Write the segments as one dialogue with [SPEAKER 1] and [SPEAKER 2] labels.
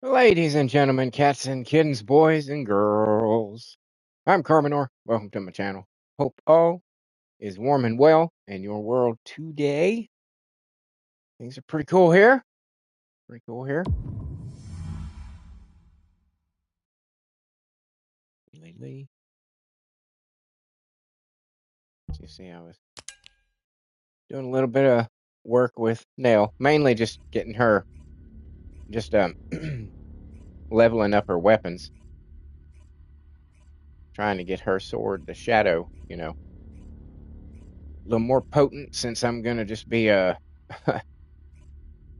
[SPEAKER 1] Ladies and gentlemen, cats and kittens, boys and girls, I'm Carmenor. Welcome to my channel. Hope all is warm and well in your world today. Things are pretty cool here. Pretty cool here. Lately, you see, I was doing a little bit of work with Nail, mainly just getting her, just leveling up her weapons, trying to get her sword, the Shadow, a little more potent since I'm gonna just be a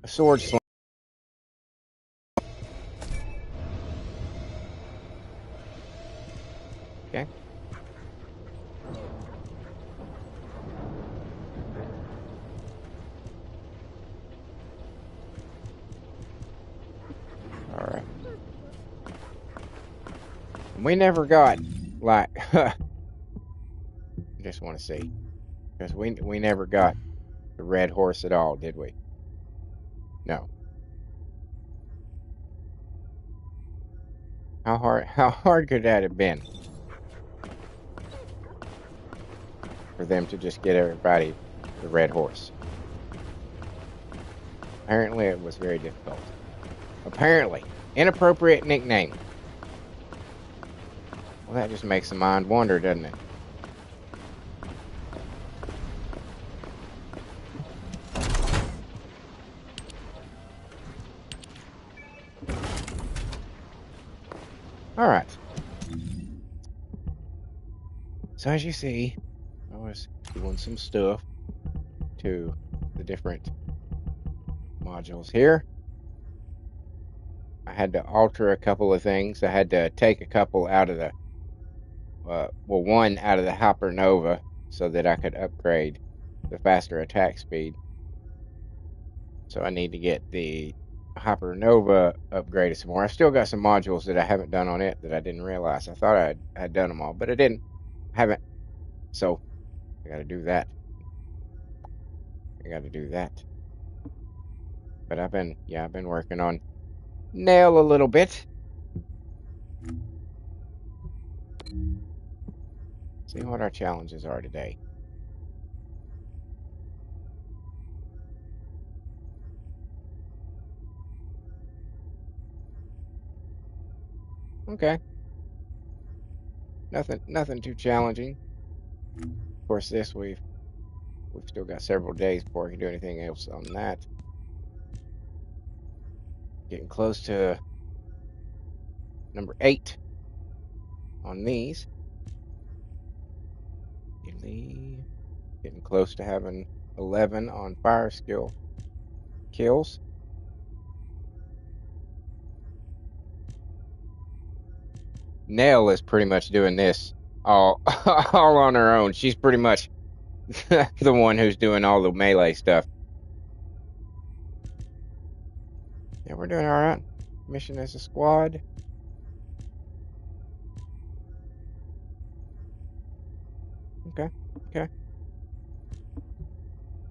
[SPEAKER 1] sword slinger. Okay. All right. We never got like I just want to see because we never got the red horse at all, did we? No. How hard could that have been for them to just get everybody the red horse? Apparently it was very difficult. Apparently. Inappropriate nickname. Well, that just makes the mind wander, doesn't it? All right. So as you see, I was doing some stuff to the different modules here. I had to alter a couple of things. I had to take a couple out of the, one out of the Hypernova so that I could upgrade the faster attack speed. So I need to get the Hypernova upgraded some more. I still got some modules that I haven't done on it that I didn't realize. I thought I had done them all, but I didn't. I haven't. So I got to do that. I got to do that. But I've been working on Nail a little bit. See what our challenges are today. Okay. Nothing too challenging. Of course, this we've still got several days before we can do anything else on that. Getting close to number 8 on these. Getting close to having 11 on fire skill kills. Nell is pretty much doing this all all on her own. She's pretty much the one who's doing all the melee stuff. Yeah, we're doing all right. Mission as a squad. Okay.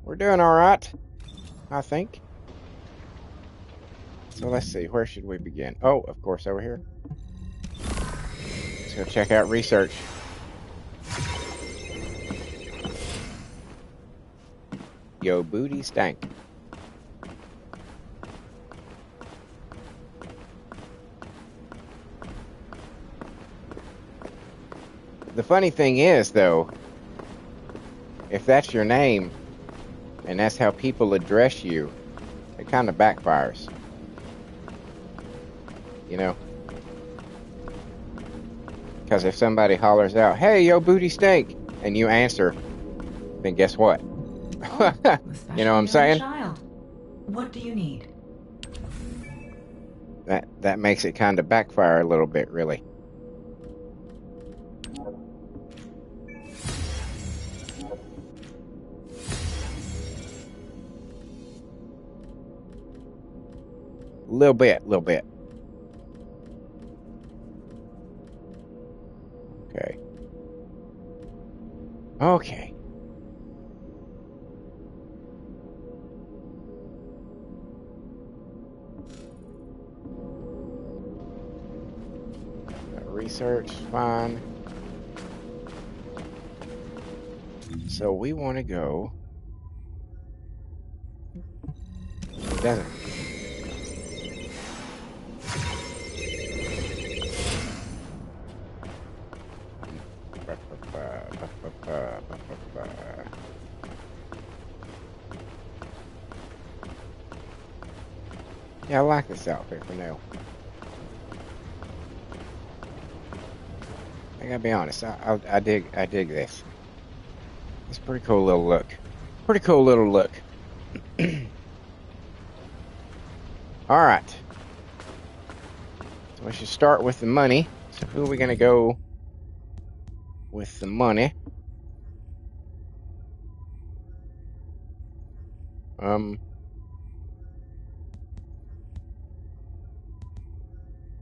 [SPEAKER 1] We're doing all right, I think. So let's see, where should we begin? Oh, of course, over here. Let's go check out research. Yo, booty stank. The funny thing is, though, if that's your name and that's how people address you, it kind of backfires. You know? Because if somebody hollers out, "Hey, yo, booty stank," and you answer, then guess what?
[SPEAKER 2] Oh,
[SPEAKER 1] you know what I'm saying?
[SPEAKER 2] Child. What do you need?
[SPEAKER 1] That makes it kind of backfire a little bit, really. Little bit. Okay. search, fine. So we want to go. It doesn't. Yeah, I like this outfit for now. I gotta be honest. I dig this. It's a pretty cool little look. Pretty cool little look. All right. So we should start with the money. So who are we gonna go with the money?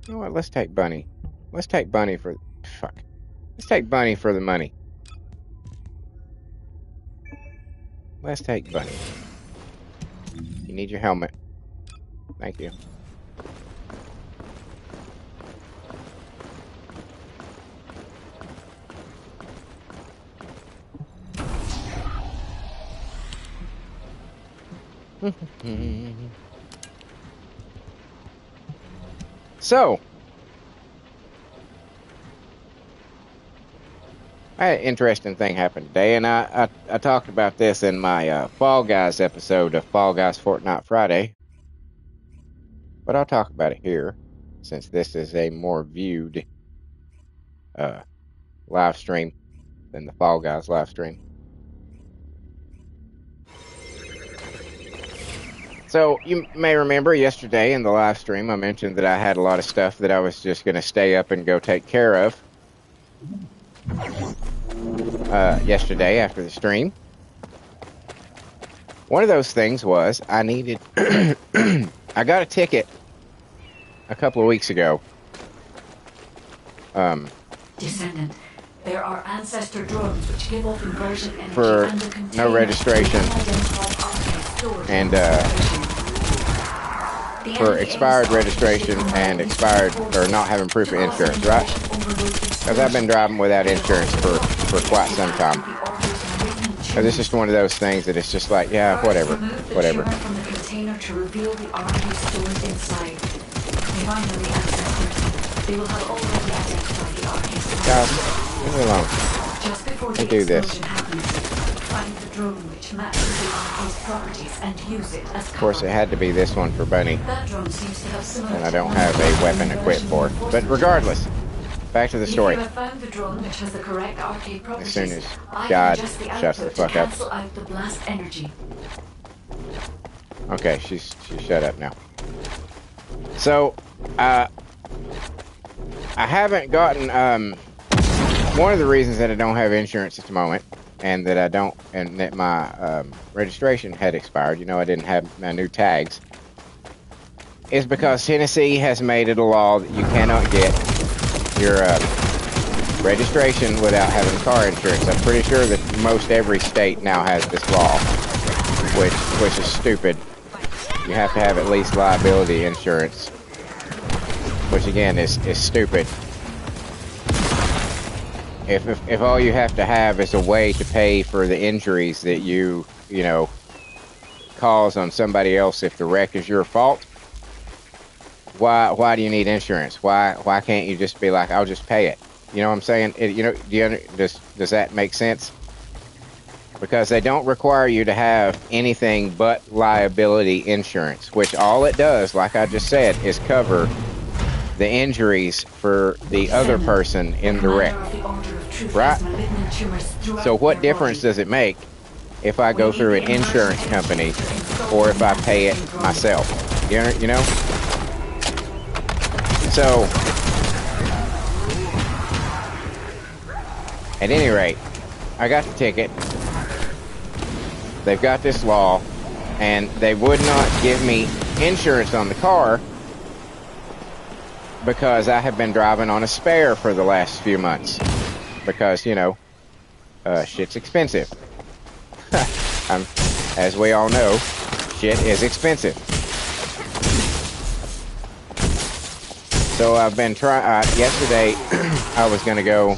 [SPEAKER 1] You know what? Let's take Bunny. Let's take Bunny for fuck. Let's take Bunny for the money. Let's take Bunny. You need your helmet. Thank you. So, I had an interesting thing happen today, and I talked about this in my Fall Guys episode of Fall Guys Fortnite Friday, but I'll talk about it here, since this is a more viewed live stream than the Fall Guys live stream. So, you may remember yesterday in the live stream, I mentioned that I had a lot of stuff that I was just going to stay up and go take care of yesterday after the stream. One of those things was I needed... I got a ticket a couple of weeks ago.
[SPEAKER 2] Descendant, there are ancestor drones which give off inversion energy
[SPEAKER 1] for
[SPEAKER 2] and
[SPEAKER 1] no registration and for expired registration and expired or not having proof of insurance, right? Because I've been driving without insurance for quite some time. Because it's just one of those things that it's just like, yeah, whatever.
[SPEAKER 2] From the container to reveal the archive stored inside. Finally, ancestors, they will have already identified the archive.
[SPEAKER 1] Guys, leave me alone.
[SPEAKER 2] Just before
[SPEAKER 1] I do this.
[SPEAKER 2] happens, find the drone which matches the archive's properties and use it as
[SPEAKER 1] Of course, it had to be this one for Bunny,
[SPEAKER 2] that drone seems to have similar
[SPEAKER 1] and I don't have a weapon equipped for it. But regardless, back to the story.
[SPEAKER 2] If you have found the drone which has the correct arcade
[SPEAKER 1] As
[SPEAKER 2] properties,
[SPEAKER 1] soon as
[SPEAKER 2] I
[SPEAKER 1] God
[SPEAKER 2] adjust the
[SPEAKER 1] shuts the
[SPEAKER 2] output
[SPEAKER 1] fuck
[SPEAKER 2] to
[SPEAKER 1] up.
[SPEAKER 2] cancel out the blast energy.
[SPEAKER 1] Okay, she's shut up now. So, I haven't gotten, one of the reasons that I don't have insurance at the moment, and that that my registration had expired, you know, I didn't have my new tags, is because Tennessee has made it a law that you cannot get your registration without having car insurance. I'm pretty sure that most every state now has this law, which is stupid. You have to have at least liability insurance, which again is stupid. If all you have to have is a way to pay for the injuries that you know cause on somebody else if the wreck is your fault, why do you need insurance? Why can't you just be like, I'll just pay it? You know what I'm saying? Does that make sense? Because they don't require you to have anything but liability insurance, which all it does, like I just said, is cover the injuries for the other person in the wreck. Right? So what difference does it make if I go through an insurance company or if I pay it myself? You know? So, at any rate, I got the ticket. They've got this law, and they would not give me insurance on the car because I have been driving on a spare for the last few months. Because, you know, shit's expensive. As we all know, shit is expensive. So I've been trying. Yesterday, I was gonna go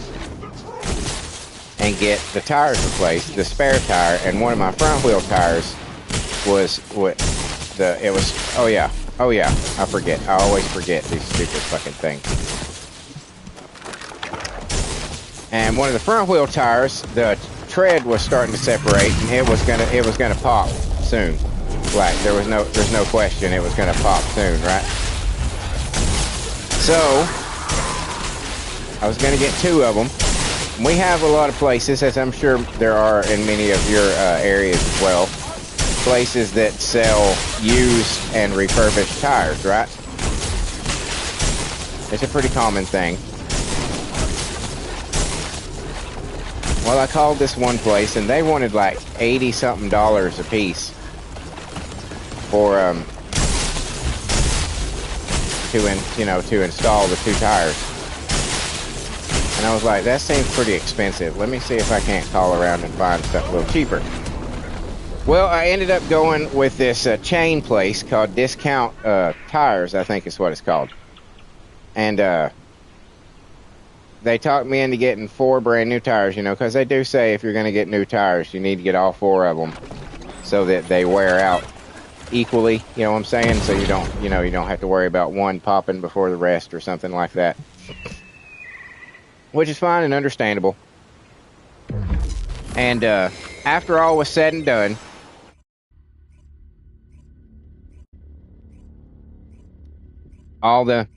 [SPEAKER 1] and get the tires replaced, the spare tire, and one of my front wheel tires was what the. It was. Oh yeah. I forget. I always forget these stupid fucking things. And one of the front wheel tires, the tread was starting to separate, and it was gonna pop soon. Like there's no question it was gonna pop soon, right? So I was gonna get 2 of them. We have a lot of places, as I'm sure there are in many of your areas as well, places that sell used and refurbished tires, right? It's a pretty common thing. Well, I called this one place and they wanted like $80-something a piece for to install the 2 tires. And I was like, that seems pretty expensive. Let me see if I can't call around and find something a little cheaper. Well, I ended up going with this chain place called Discount Tires, I think is what it's called. And they talked me into getting 4 brand new tires, because they do say if you're going to get new tires, you need to get all 4 of them so that they wear out equally, you know what I'm saying? So you don't have to worry about one popping before the rest or something like that. Which is fine and understandable. And after all was said and done, all the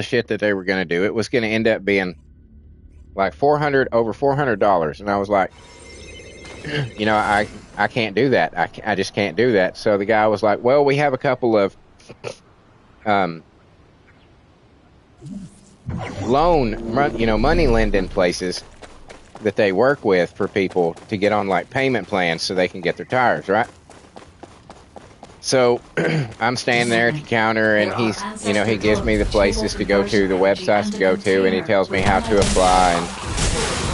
[SPEAKER 1] shit that they were going to do, it was going to end up being like over $400. And I was like, I can't do that. I just can't do that. So the guy was like, well, we have a couple of money lending places that they work with for people to get on like payment plans so they can get their tires, right? So I'm standing there at the counter and he gives me the places to go to, the websites to go to, and he tells me how to apply, and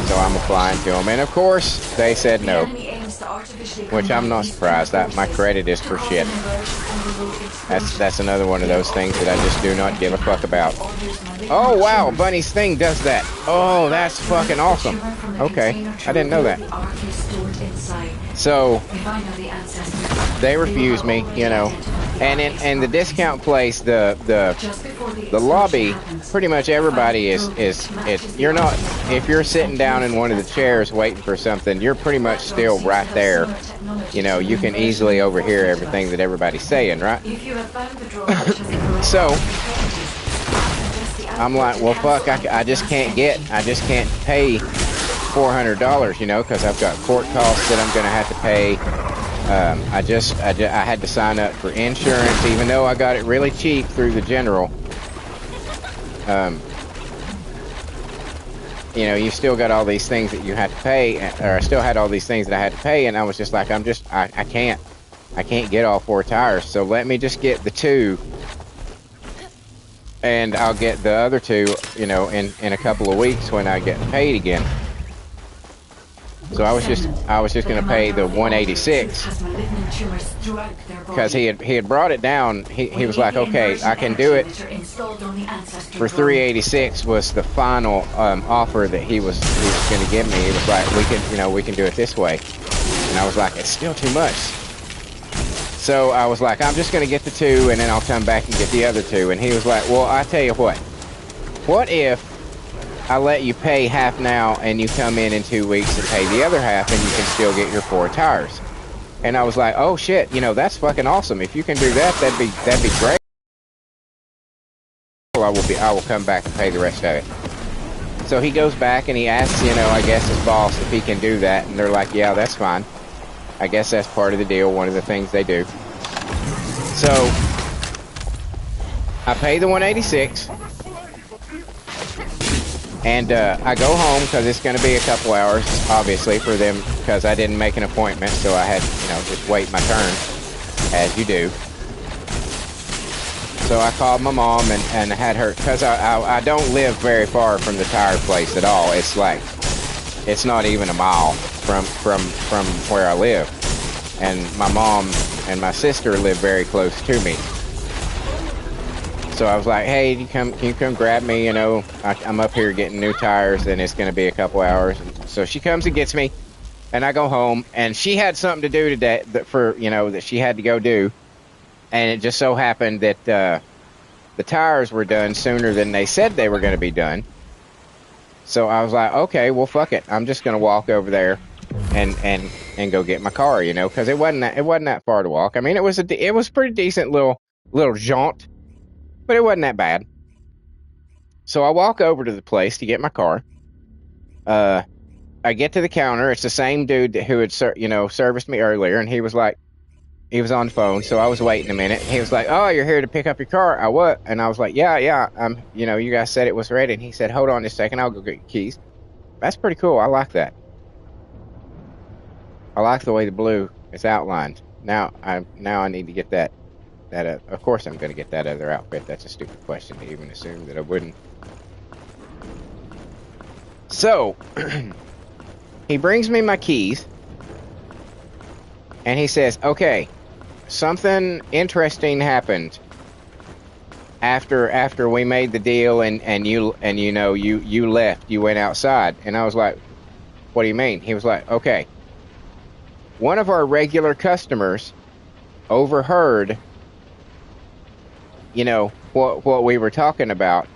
[SPEAKER 1] so I'm applying to them. And of course they said no, which I'm not surprised. My credit is for shit. That's another one of those things that I just do not give a fuck about. Oh wow, Bunny's thing does that. Oh, that's fucking awesome. Okay, I didn't know that. So they refused me, and in the discount place, the lobby, pretty much everybody is you're not, if you're sitting down in one of the chairs waiting for something, you're pretty much still right there. You can easily overhear everything that everybody's saying, right? So I'm like, well, fuck, I just can't pay $400, because I've got court costs that I'm going to have to pay. I had to sign up for insurance, even though I got it really cheap through the general. You still got all these things that you had to pay, or I still had all these things that I had to pay, and I was just like, I can't get all 4 tires, so let me just get the 2, and I'll get the other 2, in a couple of weeks when I get paid again. So I was just gonna pay the $186 because he had brought it down. He was like, okay, I can do it for $386 was the final offer that he was gonna give me. He was like, we can do it this way, and I was like, it's still too much. So I was like, I'm just gonna get the 2, and then I'll come back and get the other 2. And he was like, well, I tell you what if I let you pay half now and you come in 2 weeks and pay the other half, and you can still get your 4 tires. And I was like, oh shit, that's fucking awesome. If you can do that, that'd be great. I will come back and pay the rest of it. So he goes back and he asks, I guess his boss if he can do that, and they're like, yeah, that's fine. I guess that's part of the deal, one of the things they do. So I pay the $186. And I go home because it's going to be a couple hours, obviously, for them, because I didn't make an appointment, so I had, just wait my turn, as you do. So I called my mom and had her, because I don't live very far from the tire place at all. It's like, it's not even a mile from where I live. And my mom and my sister live very close to me. So I was like, hey, can you come grab me? You know, I'm up here getting new tires and it's going to be a couple hours. And so she comes and gets me and I go home and she had something to do today that she had to go do. And it just so happened that, the tires were done sooner than they said they were going to be done. So I was like, okay, well, fuck it. I'm just going to walk over there and go get my car, you know, because it wasn't that far to walk. I mean, it was pretty decent little jaunt, but it wasn't that bad. So I walk over to the place to get my car. I get to the counter. It's the same dude who had serviced me earlier, and he was on the phone. So I was waiting a minute. He was like, "Oh, you're here to pick up your car?" And I was like, "Yeah. You guys said it was ready." And he said, "Hold on a second. I'll go get your keys." That's pretty cool. I like that. I like the way the blue is outlined. Now I need to get that. Of course, I'm going to get that other outfit. That's a stupid question to even assume that I wouldn't. So he brings me my keys, and he says, "Okay, something interesting happened after we made the deal, and you left. You went outside." And I was like, "What do you mean?" He was like, "Okay, one of our regular customers overheard, what we were talking about,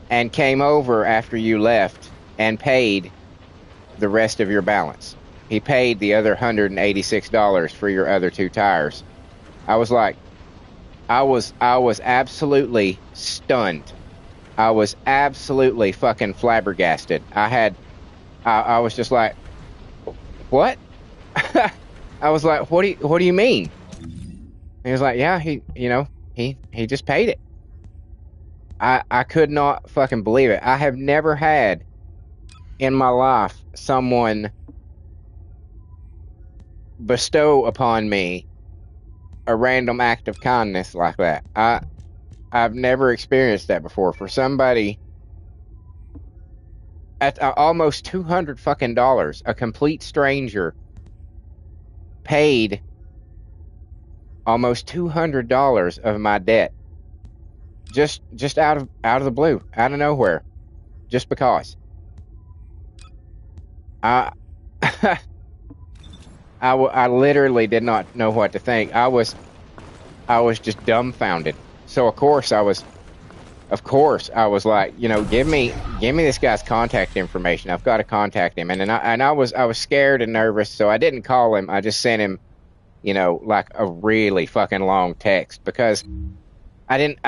[SPEAKER 1] and came over after you left and paid the rest of your balance. He paid the other $186 for your other two tires." I was like, I was absolutely stunned. I was absolutely fucking flabbergasted. I was just like, what? I was like, what do you mean? He was like, yeah, he just paid it. I could not fucking believe it. I have never had in my life someone bestow upon me a random act of kindness like that. I've never experienced that before. For somebody at almost $200 fucking dollars, a complete stranger paid almost $200 of my debt just out of the blue, out of nowhere, just because. I literally did not know what to think. I was just dumbfounded. So of course I was like, give me this guy's contact information. I've got to contact him. And I was scared and nervous, so I didn't call him. I just sent him, like a really fucking long text, because I didn't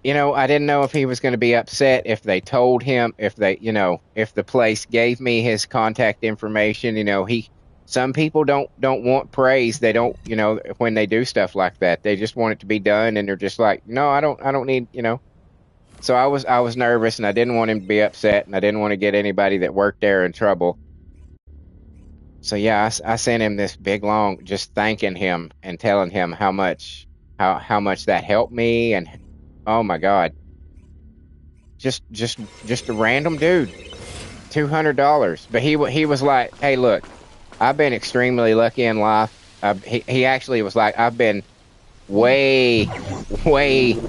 [SPEAKER 1] know if he was going to be upset if they told him, if the place gave me his contact information. Some people don't want praise. They don't, when they do stuff like that, they just want it to be done, and they're just like, no, I don't need. So I was nervous, and I didn't want him to be upset, and I didn't want to get anybody that worked there in trouble. So yeah, I sent him this big long, just thanking him and telling him how much that helped me, and oh my God, just a random dude, $200. But he was like, hey, look, I've been extremely lucky in life. He actually was like, I've been way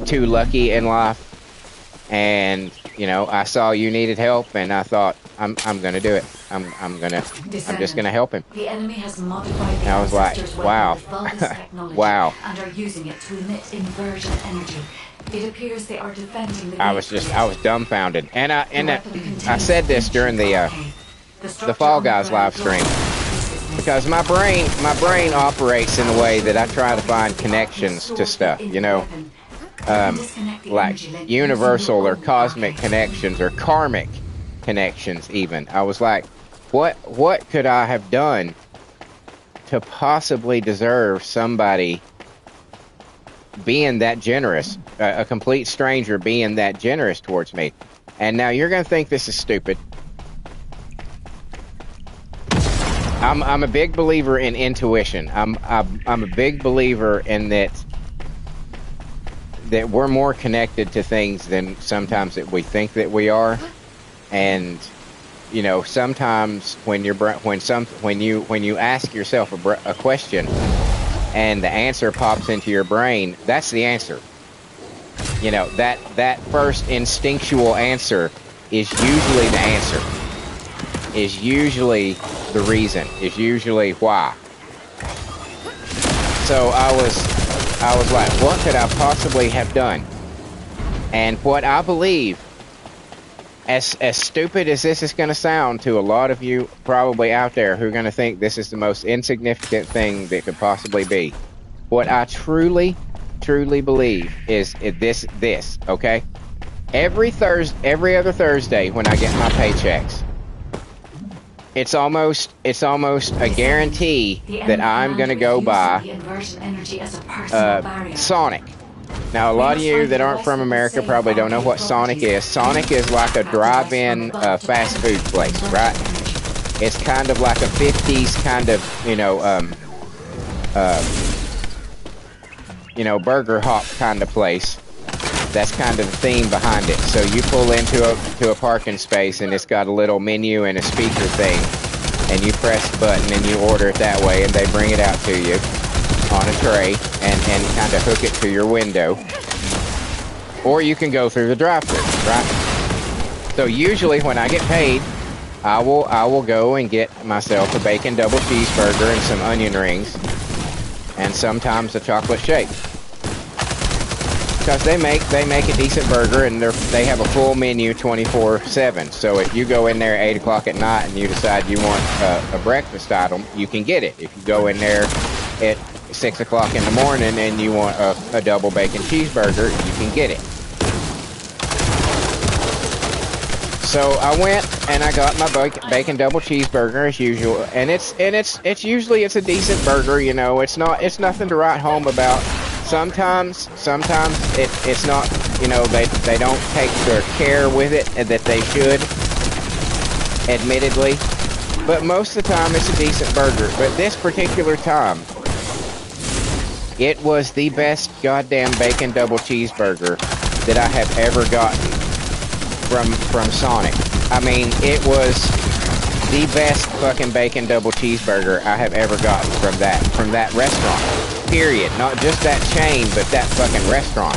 [SPEAKER 1] too lucky in life. And I saw you needed help, and I thought I'm gonna do it. I'm just gonna help him.
[SPEAKER 2] The enemy has modified the
[SPEAKER 1] I was like, wow, wow.
[SPEAKER 2] and are using it to emit inversion energy. It appears they are defending the.
[SPEAKER 1] I was dumbfounded, and I said this during the Fall Guys live stream, because my brain operates in a way that I try to find connections to stuff, like universal or cosmic connections or karmic connections even. I was like, what could I have done to possibly deserve somebody being that generous, a complete stranger being that generous towards me? And now you're going to think this is stupid. I'm a big believer in intuition. I'm a big believer in that we're more connected to things than sometimes that we think that we are. And sometimes when you ask yourself a question and the answer pops into your brain, that's the answer. You know, that first instinctual answer is usually the answer. Is usually the reason. Is usually why. So I was like, what could I possibly have done? And what I believe, as stupid as this is going to sound to a lot of you probably out there who are going to think this is the most insignificant thing that could possibly be, what I truly believe is this, okay? Every other Thursday when I get my paychecks, it's almost a guarantee that I'm going to go buy Sonic. Now, a lot of you that aren't from America probably don't know what Sonic is. Sonic is like a drive-in fast food place, right? It's kind of like a 50s kind of, burger hop kind of place. That's kind of the theme behind it. So you pull into a parking space and it's got a little menu and a speaker thing, and you press the button and you order it that way, and they bring it out to you on a tray and kind of hook it to your window. Or you can go through the drive-thru, right? So usually when I get paid, I will go and get myself a bacon double cheeseburger and some onion rings, and sometimes a chocolate shake. Because they make a decent burger, and they have a full menu 24/7. So if you go in there at 8 o'clock at night and you decide you want a breakfast item, you can get it. If you go in there at 6 o'clock in the morning and you want a double bacon cheeseburger, you can get it. So I went and I got my bacon double cheeseburger as usual, and it's usually a decent burger. You know, it's nothing to write home about. Sometimes it's not, they don't take their care with it that they should, admittedly. But most of the time it's a decent burger. But this particular time, it was the best goddamn bacon double cheeseburger that I have ever gotten from Sonic. I mean, it was the best fucking bacon double cheeseburger I have ever gotten from that restaurant. Period. Not just that chain, but that fucking restaurant.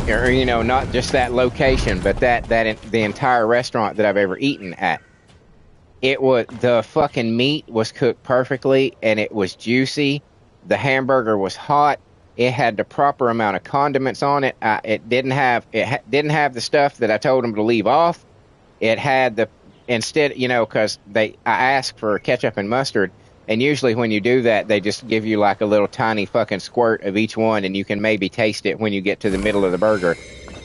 [SPEAKER 1] Or, not just that location, but the entire restaurant that I've ever eaten at. The fucking meat was cooked perfectly, and it was juicy. The hamburger was hot. It had the proper amount of condiments on it. It didn't have the stuff that I told them to leave off. It had instead, because I asked for ketchup and mustard. And usually when you do that, they just give you like a little tiny fucking squirt of each one, and you can maybe taste it when you get to the middle of the burger.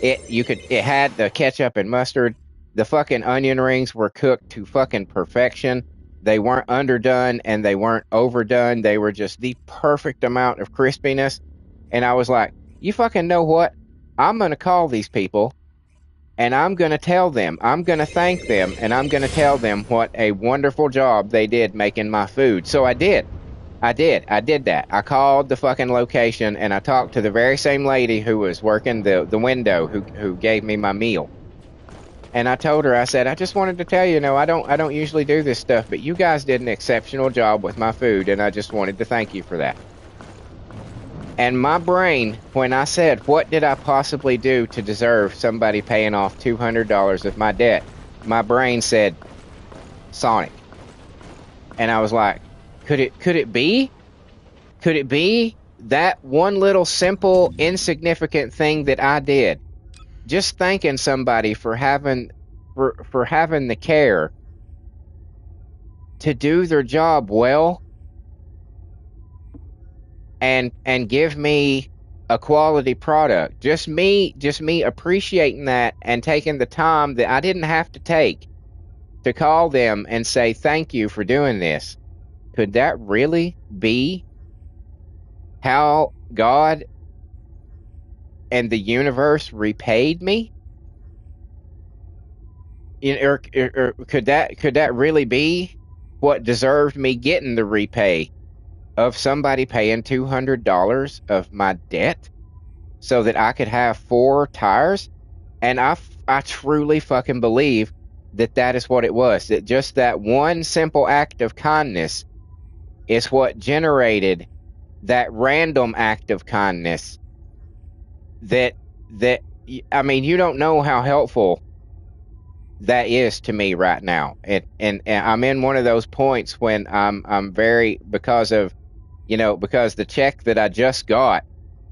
[SPEAKER 1] It had the ketchup and mustard. The fucking onion rings were cooked to fucking perfection. They weren't underdone and they weren't overdone. They were just the perfect amount of crispiness. And I was like, you fucking know what? I'm going to call these people. And I'm going to tell them, I'm going to thank them, and I'm going to tell them what a wonderful job they did making my food. So I did that. I called the fucking location, and I talked to the very same lady who was working the window who gave me my meal. And I told her, I said, I just wanted to tell you, I don't usually do this stuff, but you guys did an exceptional job with my food, and I just wanted to thank you for that. And my brain, when I said, what did I possibly do to deserve somebody paying off $200 of my debt? My brain said, Sonic. And I was like, could it be? Could it be that one little simple, insignificant thing that I did? Just thanking somebody for having the care to do their job well. And give me a quality product. Just me appreciating that and taking the time that I didn't have to take to call them and say thank you for doing this. Could that really be how God and the universe repaid me? Or could that really be what deserved me getting the repay of somebody paying $200 of my debt so that I could have 4 tires? And I truly fucking believe that is what it was. That just that one simple act of kindness is what generated that random act of kindness that I mean, you don't know how helpful that is to me right now. And I'm in one of those points when I'm very, because of, because the check that I just got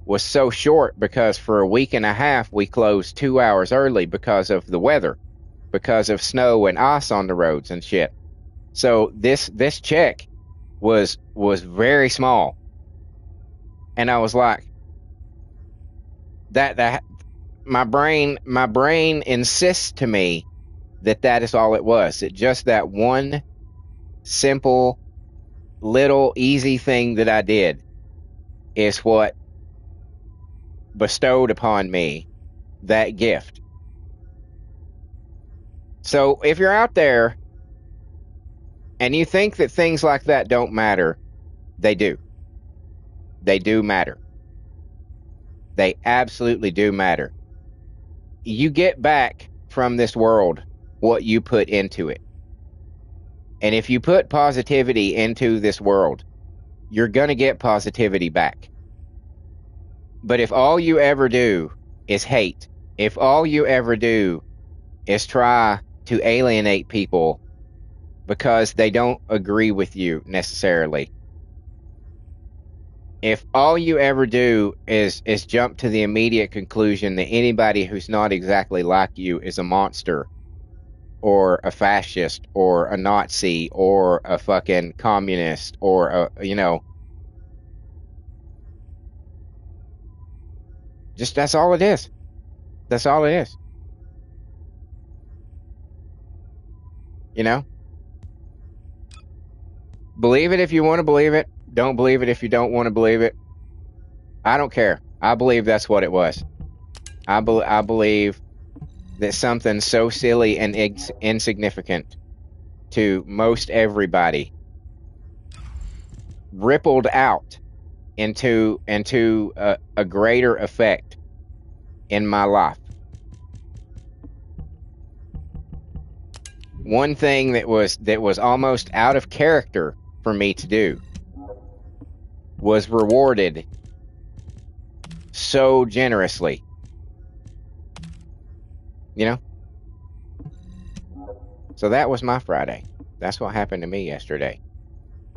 [SPEAKER 1] was so short, because for a week and a half we closed 2 hours early because of the weather, because of snow and ice on the roads and shit. So this check was very small, and I was like, that my brain insists to me that is all it was. It just that one simple little easy thing that I did is what bestowed upon me that gift. So if you're out there and you think that things like that don't matter, they do. They do matter. They absolutely do matter. You get back from this world what you put into it. And if you put positivity into this world, you're going to get positivity back. But if all you ever do is hate, if all you ever do is try to alienate people because they don't agree with you necessarily, if all you ever do is jump to the immediate conclusion that anybody who's not exactly like you is a monster or a fascist or a Nazi or a fucking communist or just that's all it is. That's all it is. You know? Believe it if you want to believe it. Don't believe it if you don't want to believe it. I don't care. I believe that's what it was. I believe that something so silly and insignificant to most everybody rippled out into a greater effect in my life. One thing that was almost out of character for me to do was rewarded so generously. You know? So that was my Friday. That's what happened to me yesterday.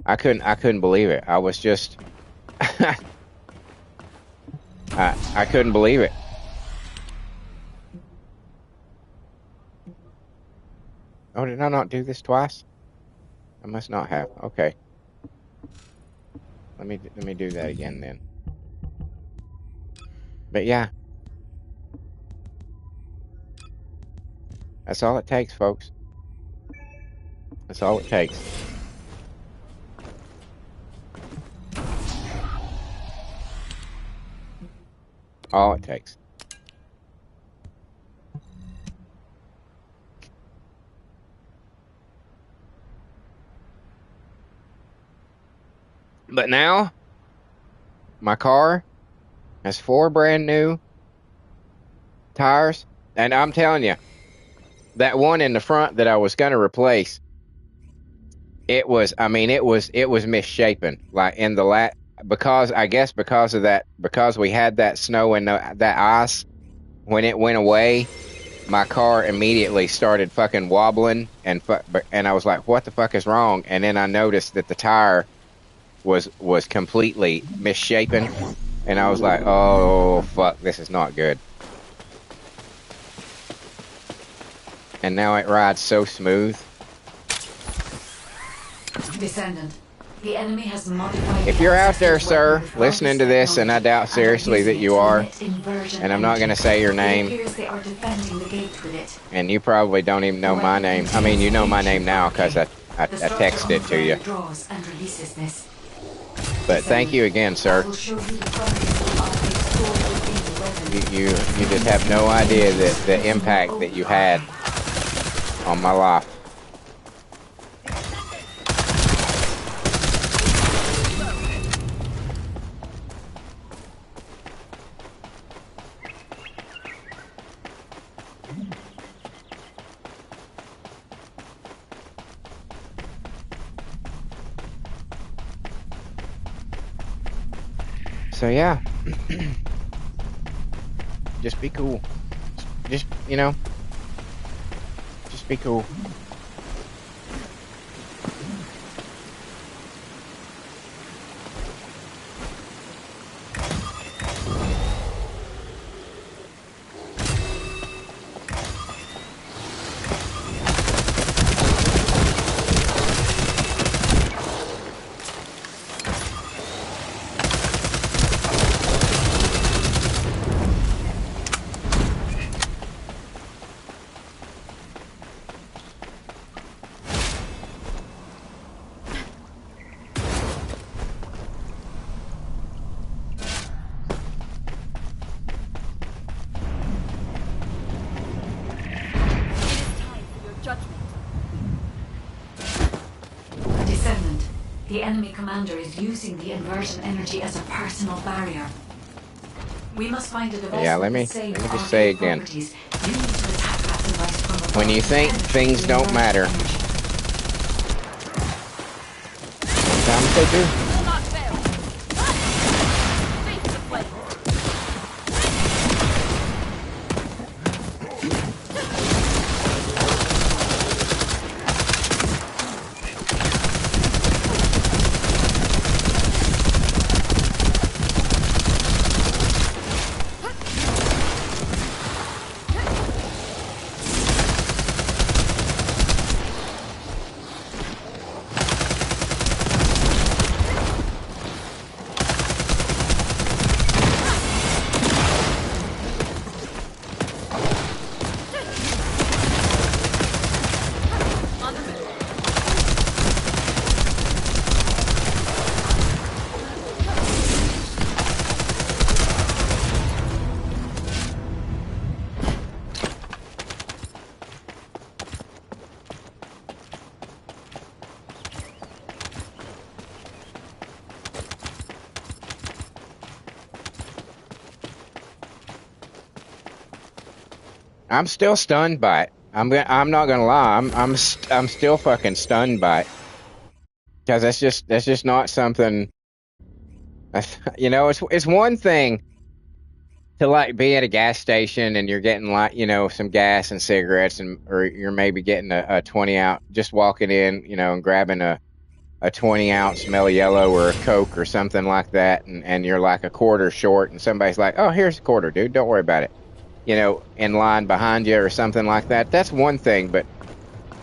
[SPEAKER 1] I couldn't believe it. I was just I couldn't believe it. Oh, did I not do this twice? I must not have. Okay. Let me do that again then. But yeah. That's all it takes, folks. That's all it takes. All it takes. But now, my car has 4 brand new tires, and I'm telling you, that one in the front that I was going to replace, it was misshapen. Like in the because I guess because of that, because we had that snow and that ice, when it went away, my car immediately started fucking wobbling, and I was like, what the fuck is wrong? And then I noticed that the tire was completely misshapen, and I was like, oh fuck, this is not good. And now it rides so smooth.
[SPEAKER 2] Descendant, the enemy has modified.
[SPEAKER 1] If you're out there, sir, listening to this, and I doubt seriously that you are, and I'm not going to say your name, and you probably don't even know my name. I mean, you know my name now because I texted it to you. But thank you again, sir. You just have no idea the impact that you had on my life. So yeah, just be cool. Just you know, just be cool.
[SPEAKER 2] Descendant, the enemy commander is using the inversion energy as a personal barrier. We must find a device
[SPEAKER 1] Yeah,
[SPEAKER 2] with
[SPEAKER 1] let
[SPEAKER 2] the
[SPEAKER 1] me
[SPEAKER 2] same
[SPEAKER 1] just say
[SPEAKER 2] arcade
[SPEAKER 1] again.
[SPEAKER 2] properties. You need to attack that device from above.
[SPEAKER 1] When you think things don't matter, sometimes they do. I'm still stunned by it. I'm not gonna lie. I'm still fucking stunned by it because that's just not something. You know, it's one thing to like be at a gas station and you're getting like some gas and cigarettes or you're maybe getting a 20 ounce just walking in and grabbing a 20-ounce Mellow Yellow or a Coke or something like that and you're like a quarter short and somebody's like, oh, here's a quarter, dude, don't worry about it, in line behind you or something like that. That's one thing, but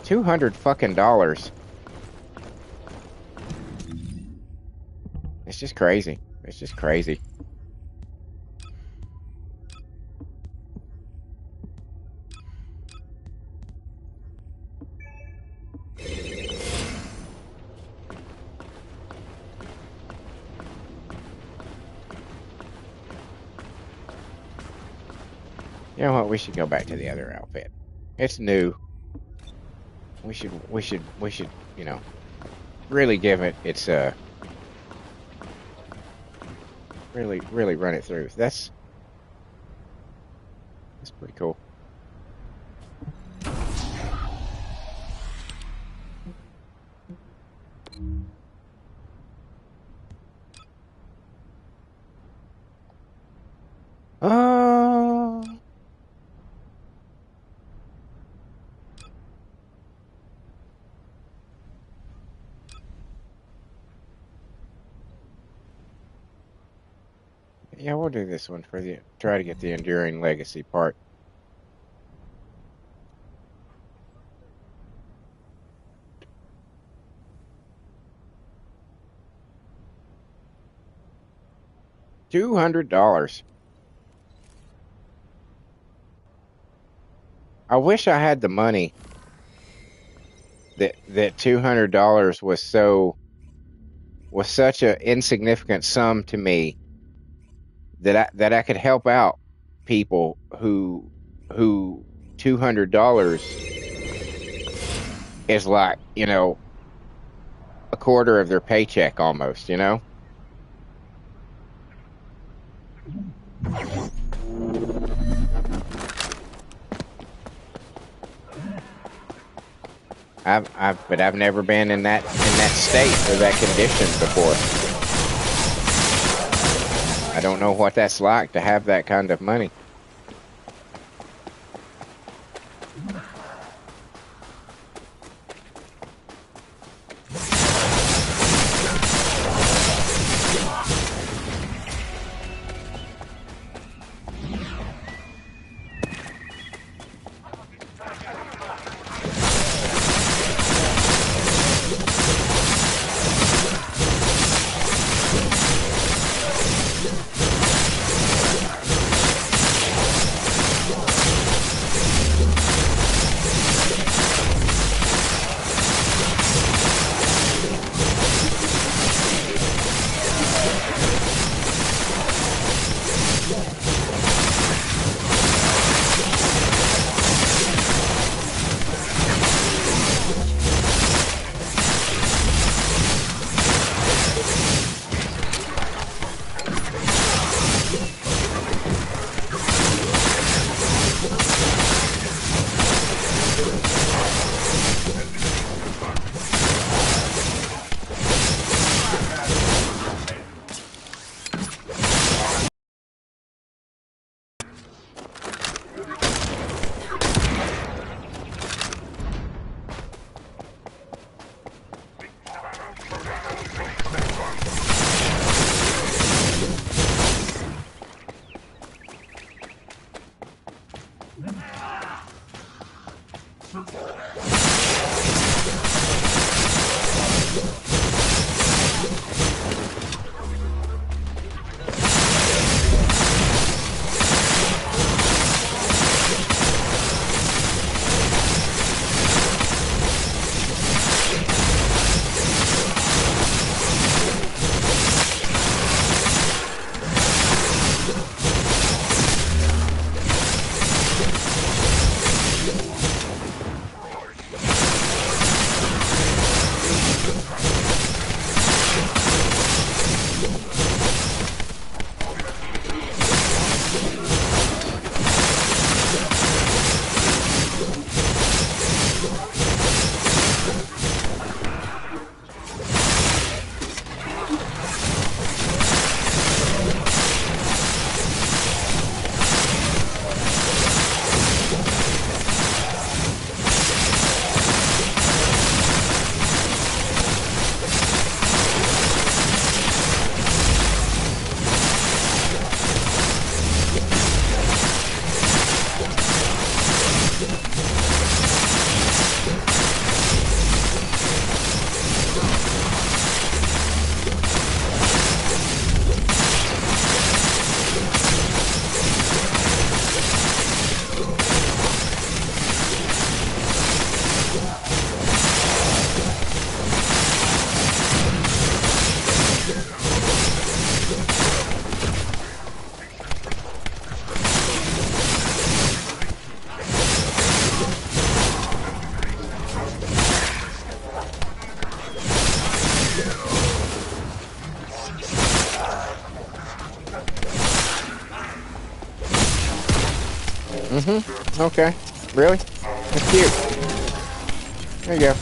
[SPEAKER 1] $200 fucking dollars. It's just crazy. It's just crazy. You know what? We should go back to the other outfit. It's new. We should, really give it its really run it through. That's pretty cool. Yeah, we'll do this one try to get the Enduring Legacy part. $200. I wish I had the money. That $200 was such an insignificant sum to me that I could help out people who $200 is like a quarter of their paycheck almost. But I've never been in that state or that condition before. I don't know what that's like to have that kind of money. Mm-hmm. Okay. Really? That's cute. There you go.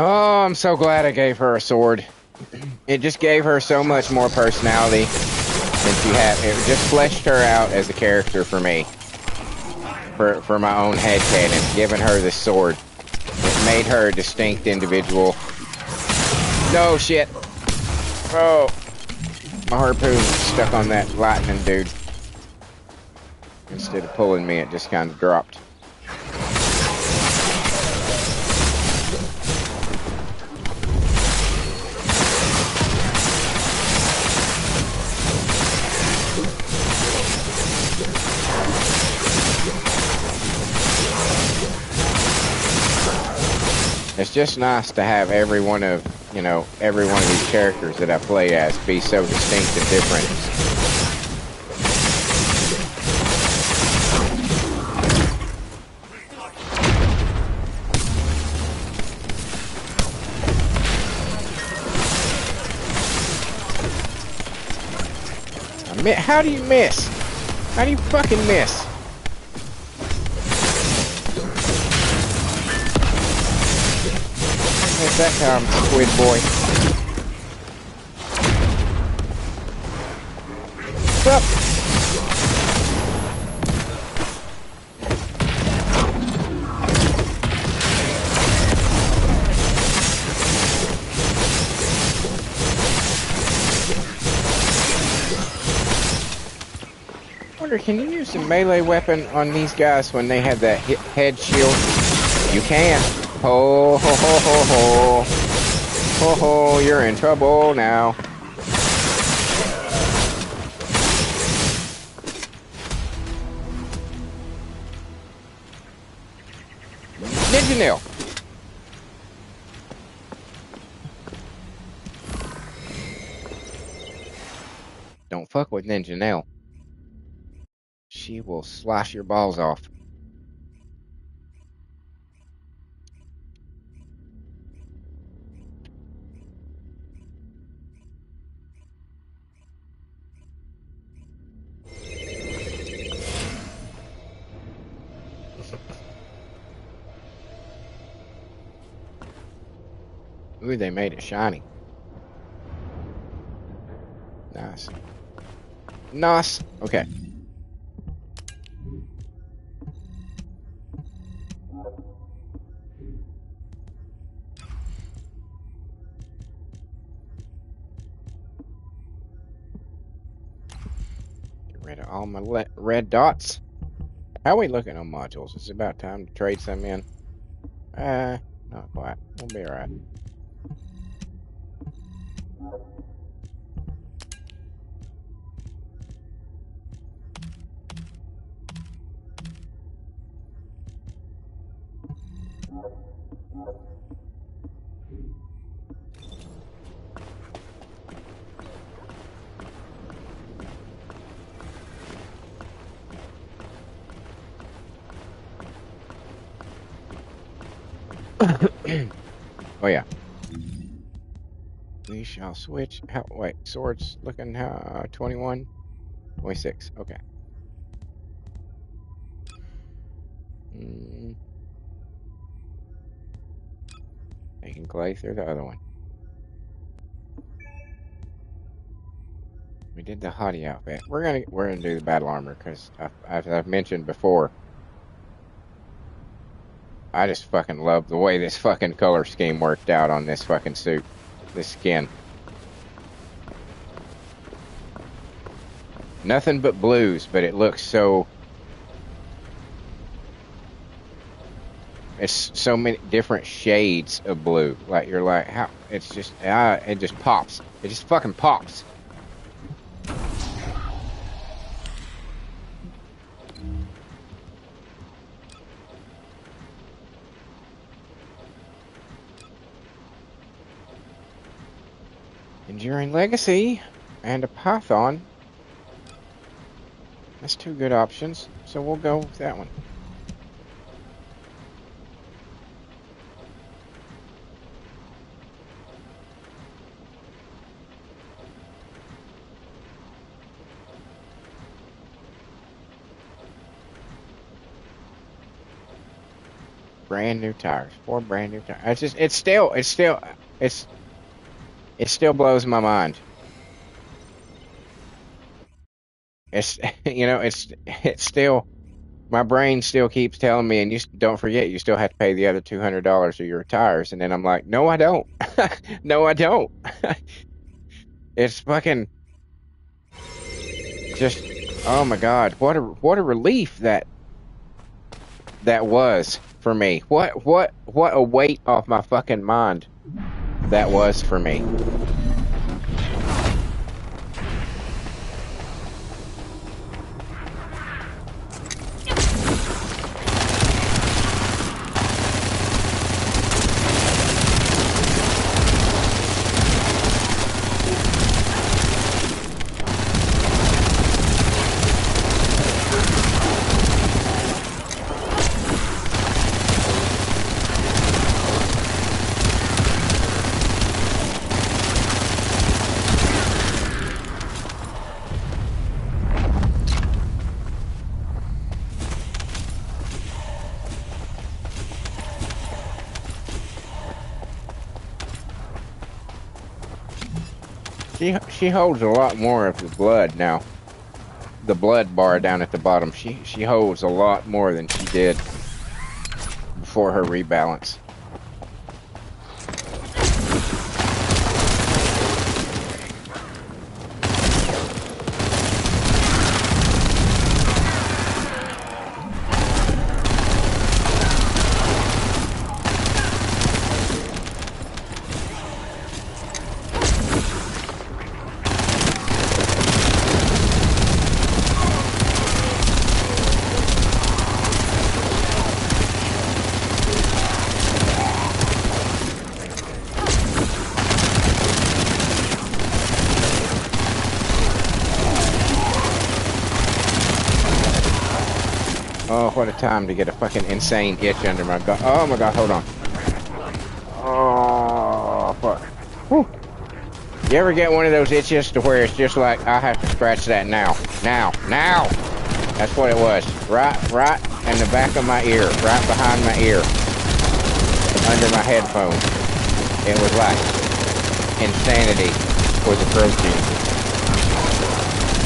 [SPEAKER 1] Oh, I'm so glad I gave her a sword. It just gave her so much more personality than she had. It just fleshed her out as a character for me. For my own headcanon, giving her this sword. It made her a distinct individual. No shit. Oh. My harpoon stuck on that lightning dude. Instead of pulling me, it just kind of dropped. It's just nice to have every one of these characters that I play as be so distinct and different. How do you miss? How do you fucking miss? Hit that time, squid boy. What's up? I wonder, can you use the melee weapon on these guys when they have that head shield? You can. Ho ho ho ho ho. Ho ho, you're in trouble now. Ninja nail. Don't fuck with Ninja Nail. She will slice your balls off. Ooh, they made it shiny. Nice. Nice. Okay. Get rid of all my red dots. How are we looking on modules? It's about time to trade some in. Not quite. We'll be alright. Oh yeah. We shall switch. Wait, swords looking 21, 26. Okay. Taking clay through the other one. We did the hottie outfit. We're gonna do the battle armor because I've mentioned before. I just fucking love the way this fucking color scheme worked out on this fucking suit, this skin. Nothing but blues, but it looks so. It's so many different shades of blue. Like you're like, how? It's just it just pops. It just fucking pops. Enduring Legacy and a Python. That's two good options, so we'll go with that one. brand new tires. 4 brand new tires. It still blows my mind. It's it's still my brain still keeps telling me, and don't forget, you still have to pay the other $200 of your tires. And then I'm like, no, I don't. No, I don't. It's fucking just, oh my God, what a relief that was for me. What a weight off my fucking mind that was for me. She holds a lot more of the blood now. The blood bar down at the bottom. She holds a lot more than she did before her rebalance. Oh, what a time to get a fucking insane itch under my gut. Oh my God, hold on. Oh, fuck. Whew. You ever get one of those itches to where it's just like, I have to scratch that now. Now. That's what it was. Right in the back of my ear. Right behind my ear. Under my headphones. It was like insanity was approaching.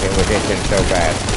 [SPEAKER 1] It was itching so bad.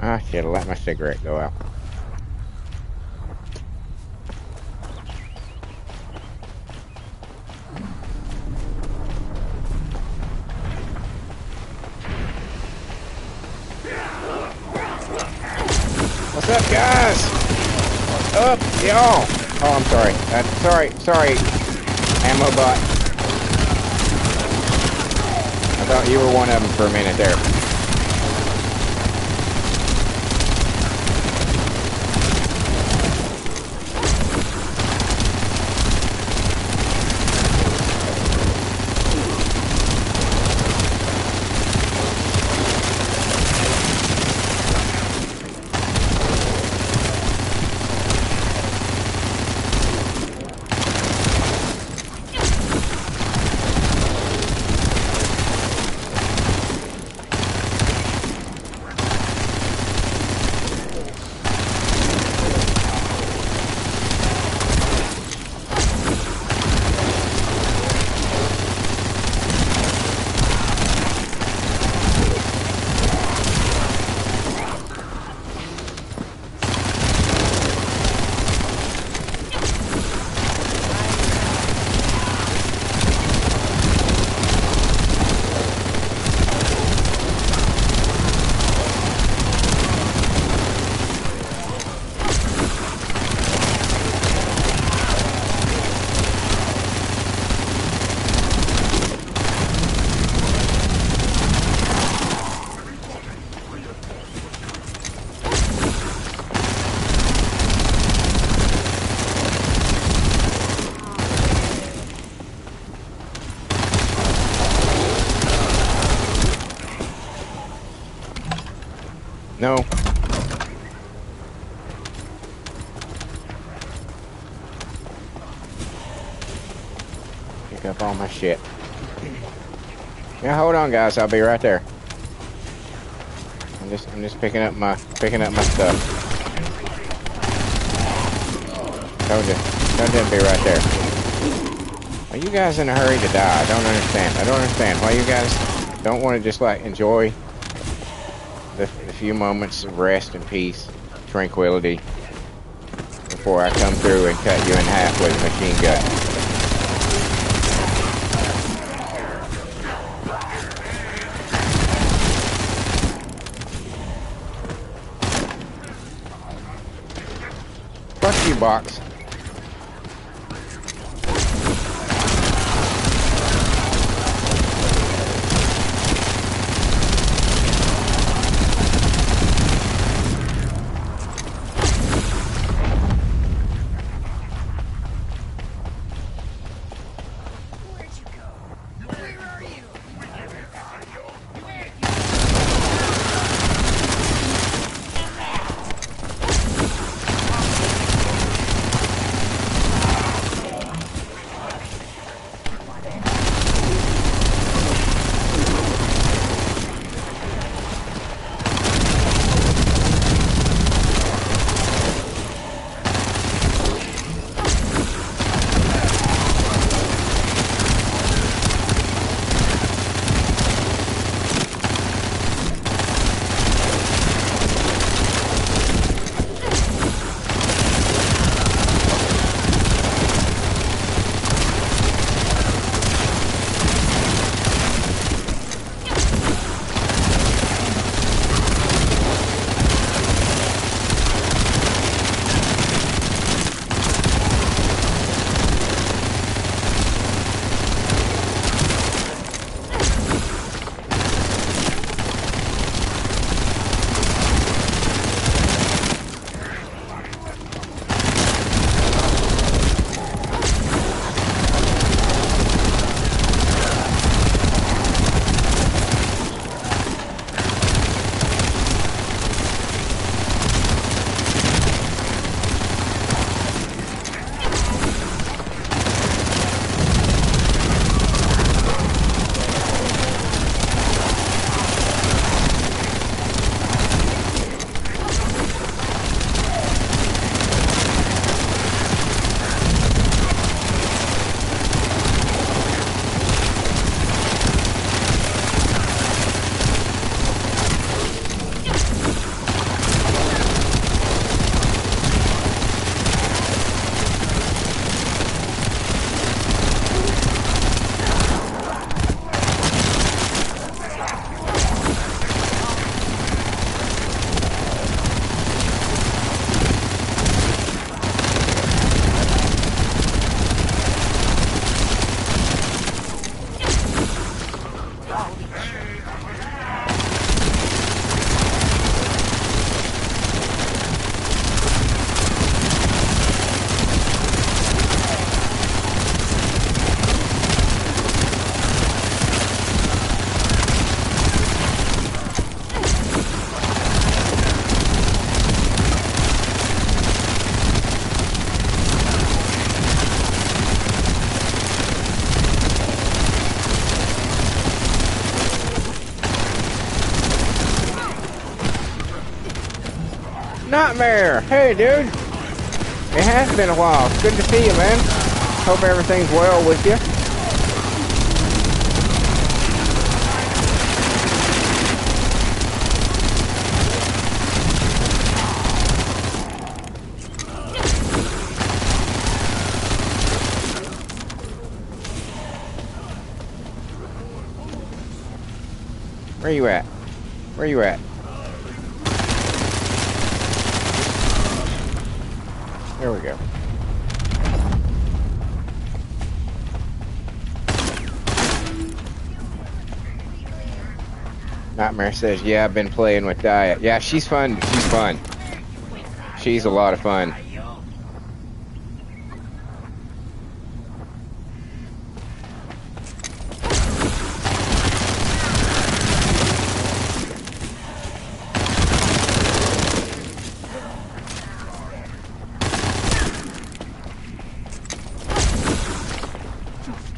[SPEAKER 1] I should have let my cigarette go out. What's up, guys? What's up, y'all? Oh, I'm sorry. Sorry, ammo bot. I thought you were one of them for a minute there. pick up all my shit. Yeah, hold on, guys. I'll be right there. I'm just picking up my stuff. Told you to be right there. Are you guys in a hurry to die? I don't understand. I don't understand why you guys don't want to just like enjoy the few moments of rest and peace, tranquility, before I come through and cut you in half with a machine gun. Fuck you, box. Nightmare! Hey, dude! It has been a while. It's good to see you, man. Hope everything's well with you. Where you at? Where you at? There we go. Nightmare says, yeah, I've been playing with Diet. Yeah, she's fun. She's fun. She's a lot of fun.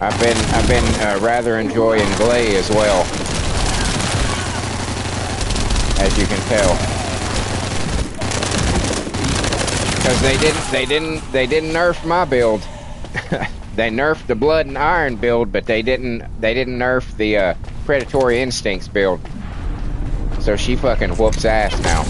[SPEAKER 1] I've been rather enjoying Glay as well, as you can tell, because they didn't nerf my build. They nerfed the Blood and Iron build, but they didn't nerf the Predatory Instincts build. So she fucking whoops ass now.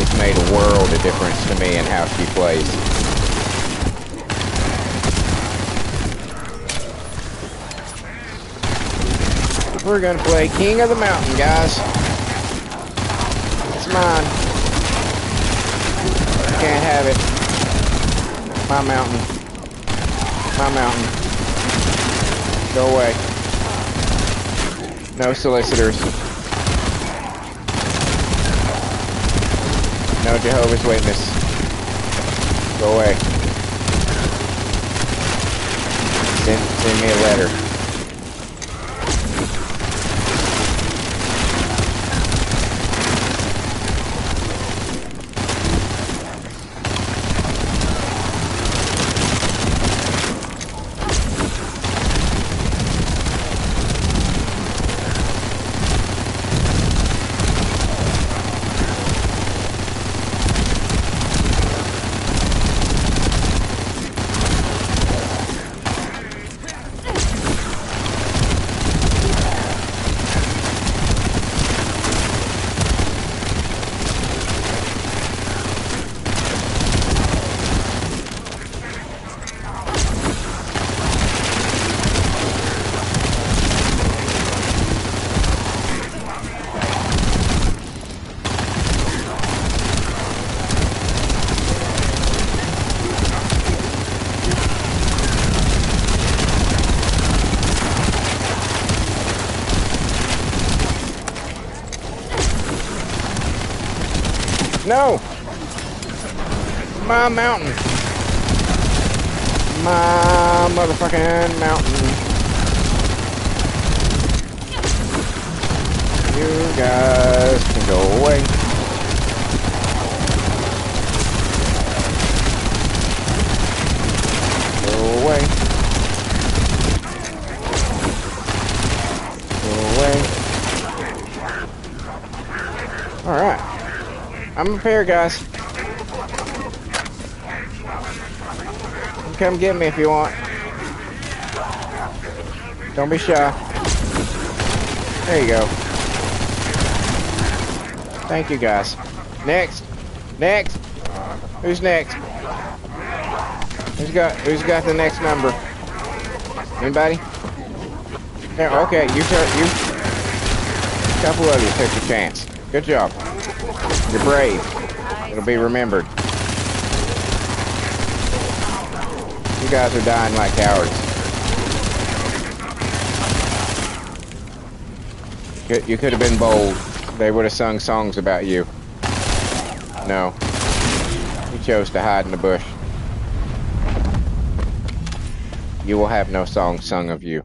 [SPEAKER 1] It's made a world of difference to me in how she plays. We're gonna play King of the Mountain, guys. It's mine. You can't have it. My mountain. My mountain. Go away. No solicitors. No Jehovah's Witness. Go away. Send me a letter. No! My mountain! My motherfucking mountain. You guys can go away. Go away. Go away. Alright. I'm prepared, guys. Come get me if you want. Don't be shy. There you go. Thank you, guys. Next. Next. Who's next? Who's got the next number? Anybody? There, okay, you. A couple of you took your chance. Good job. You're brave. It'll be remembered. You guys are dying like cowards. You could have been bold. They would have sung songs about you. No. You chose to hide in the bush. You will have no song sung of you.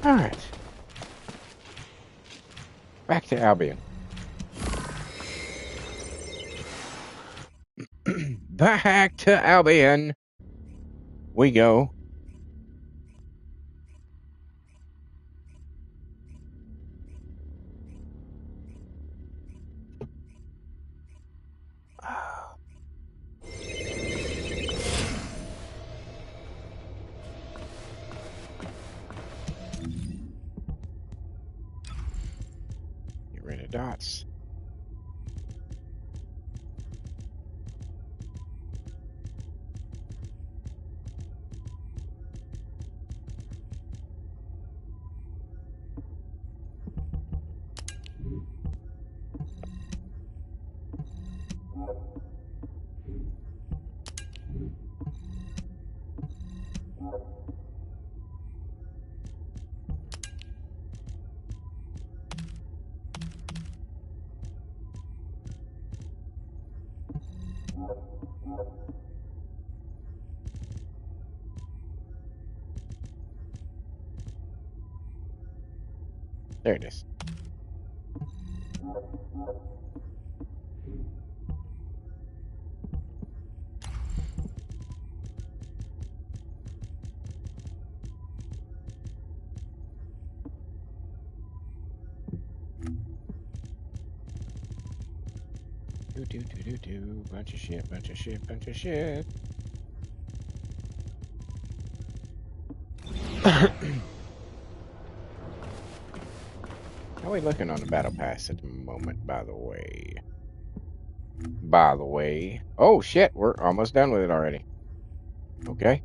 [SPEAKER 1] All right. Back to Albion. Back to Albion we go. Get rid of dots. There it is. Do. Bunch of shit, bunch of shit, bunch of shit. How are we looking on the battle pass at the moment, by the way? Oh shit, we're almost done with it already. Okay.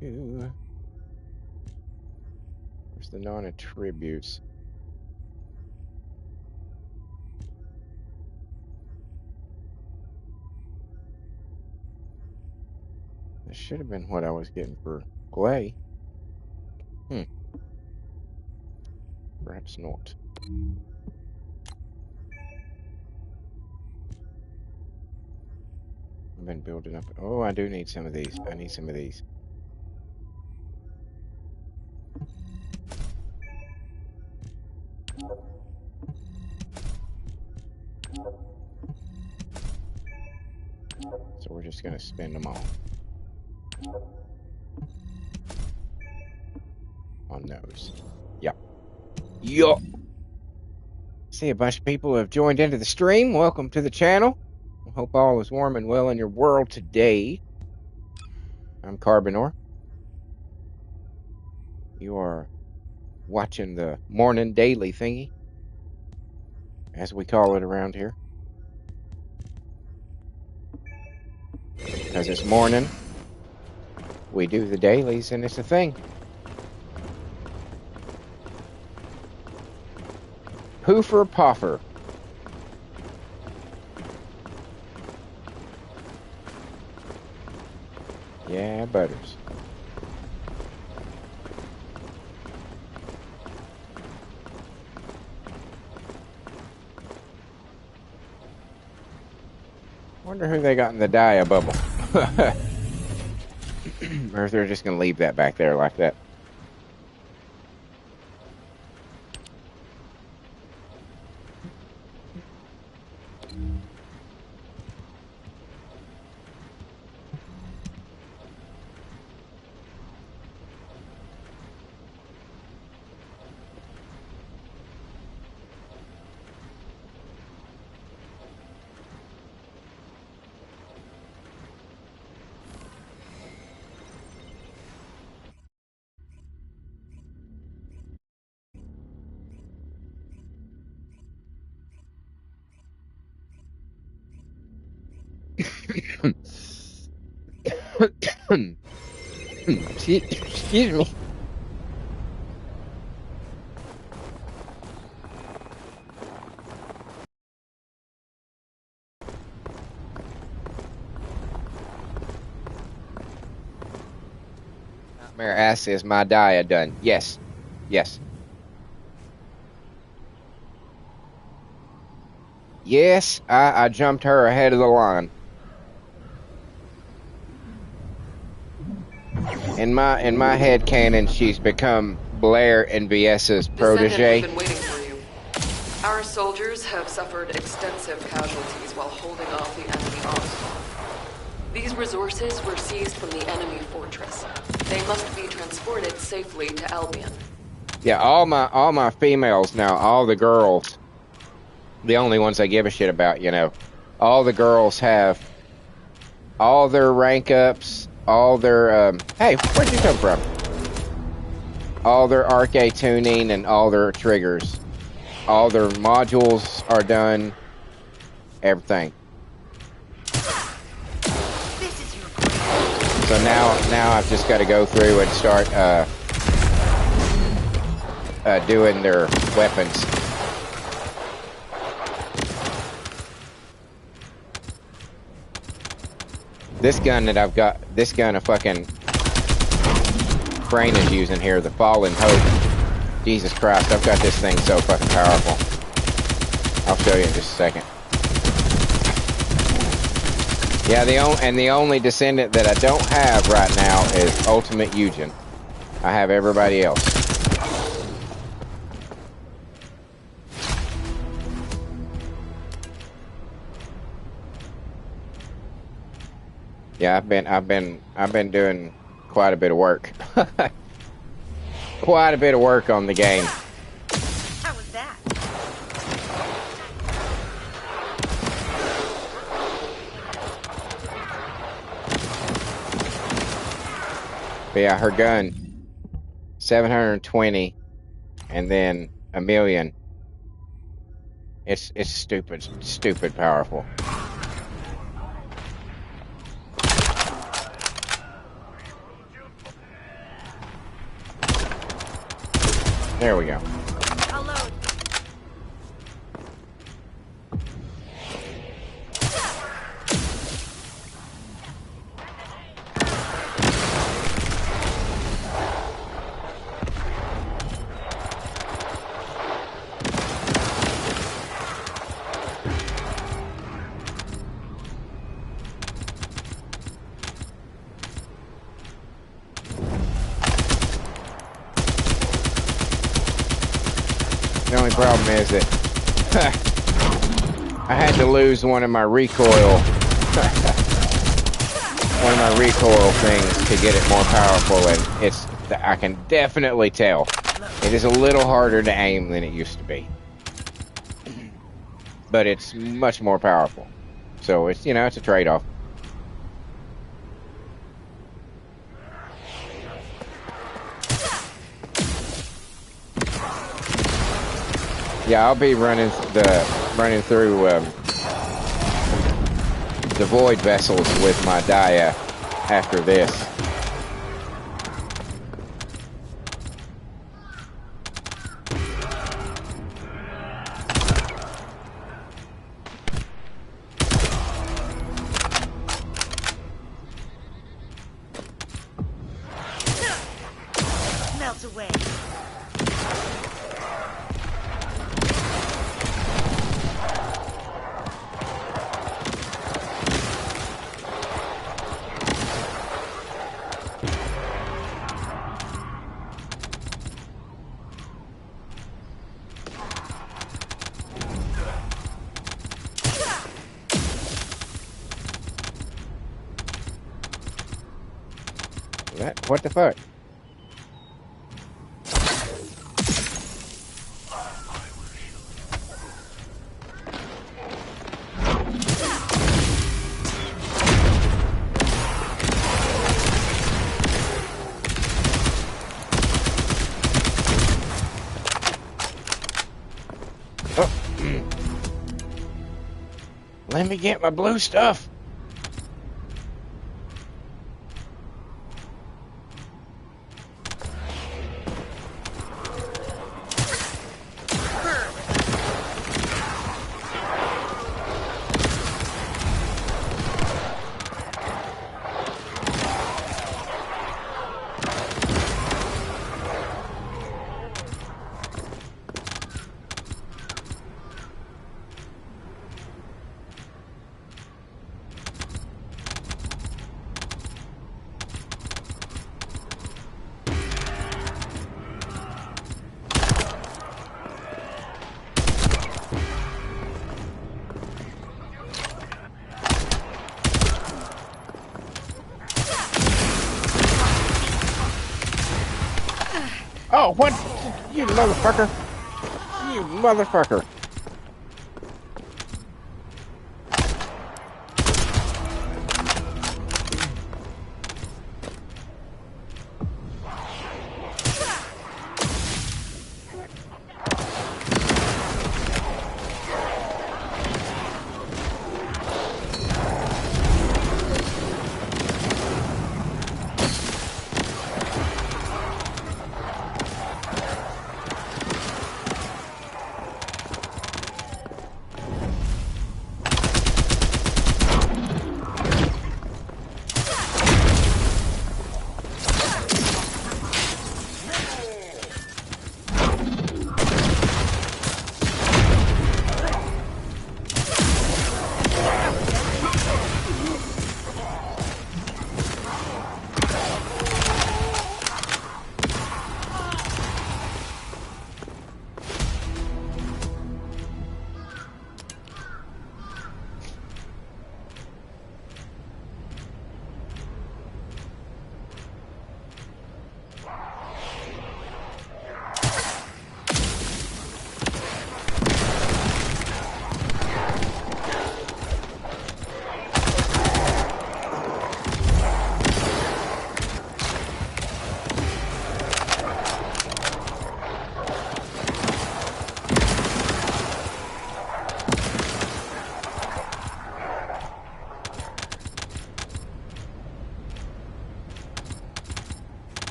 [SPEAKER 1] Where's the non-attributes? This should have been what I was getting for Clay. Perhaps not. I've been building up. Oh, I do need some of these. I need some of these. So we're just going to spend them all on those. Yep. Yup. See a bunch of people have joined into the stream. Welcome to the channel. I hope all is warm and well in your world today. I'm Carbonor. You are watching the morning daily thingy, as we call it around here. Because it's morning, we do the dailies, and it's a thing. Hoofer Poffer. Yeah, Butters. Wonder who they got in the Dia bubble. Or if they're just going to leave that back there like that. Excuse me. Nightmare asks, is my Dia done? Yes. Yes. Yes, I jumped her ahead of the line. In my head canon, she's become Blair and VS's
[SPEAKER 3] Descendant,
[SPEAKER 1] protege.
[SPEAKER 3] we've been waiting for you. Our soldiers have suffered extensive casualties while holding off the enemy onslaught. These resources were seized from the enemy fortress. They must be transported safely to Albion.
[SPEAKER 1] Yeah, all my females now, all the girls, the only ones I give a shit about, you know, all the girls have all their rank ups, all their hey, where'd you come from? All their arcade tuning and all their triggers. All their modules are done. Everything. So now I've just got to go through and start doing their weapons. This gun that I've got, this gun a fucking Brain is using here, the Fallen Hope. Jesus Christ, I've got this thing so fucking powerful. I'll show you in just a second. Yeah, the only descendant that I don't have right now is Ultimate Eugen. I have everybody else. Yeah, I've been doing quite a bit of work. Quite a bit of work on the game.
[SPEAKER 4] How was that?
[SPEAKER 1] But yeah, her gun, 720, and then a million. It's stupid powerful. There we go.
[SPEAKER 4] I'll load.
[SPEAKER 1] The only problem is that I had to lose one of my recoil things to get it more powerful, and I can definitely tell it is a little harder to aim than it used to be, but it's much more powerful. So it's, you know, it's a trade-off. Yeah, I'll be running through the void vessels with my Dia after this.
[SPEAKER 4] Melt away.
[SPEAKER 1] What the fuck? Oh. Let me get my blue stuff. Oh, what? You motherfucker! You motherfucker!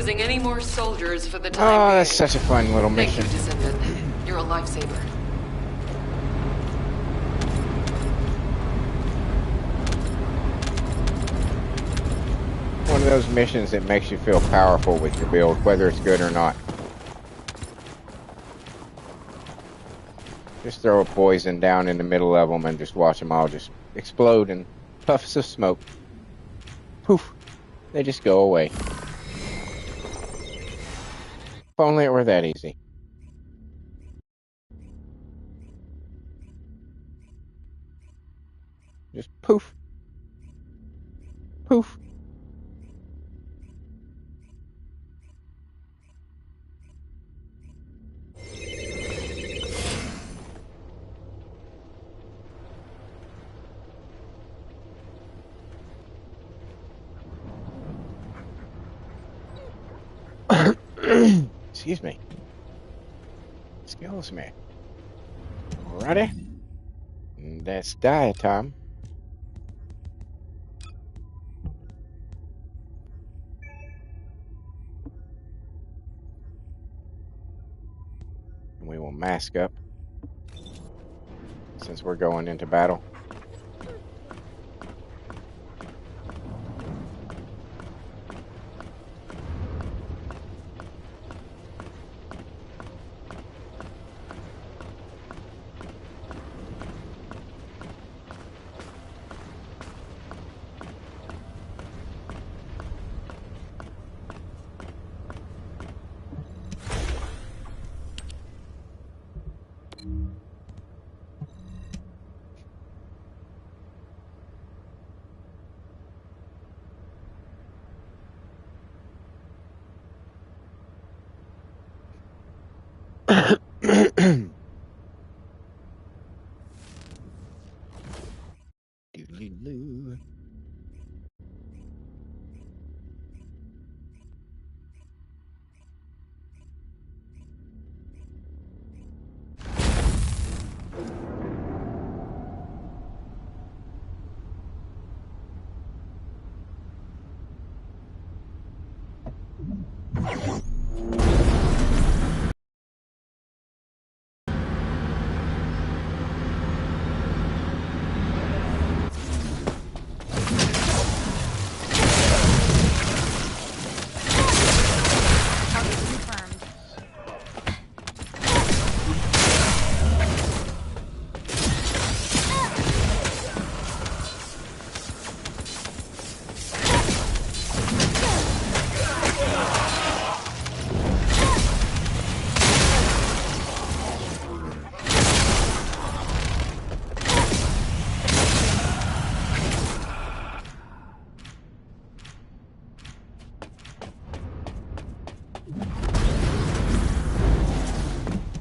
[SPEAKER 3] Losing any more soldiers for the time
[SPEAKER 1] Oh,
[SPEAKER 3] being.
[SPEAKER 1] that's such a fun little
[SPEAKER 3] Thank
[SPEAKER 1] mission.
[SPEAKER 3] you, Descendant. You're a lifesaver.
[SPEAKER 1] One of those missions that makes you feel powerful with your build, whether it's good or not. Just throw a poison down in the middle of them and just watch them all just explode in puffs of smoke. Poof. They just go away. If only it were that easy. Just poof. Poof. Excuse me. Excuse me. Alrighty. That's diet time. And we will mask up since we're going into battle.
[SPEAKER 4] Target confirmed.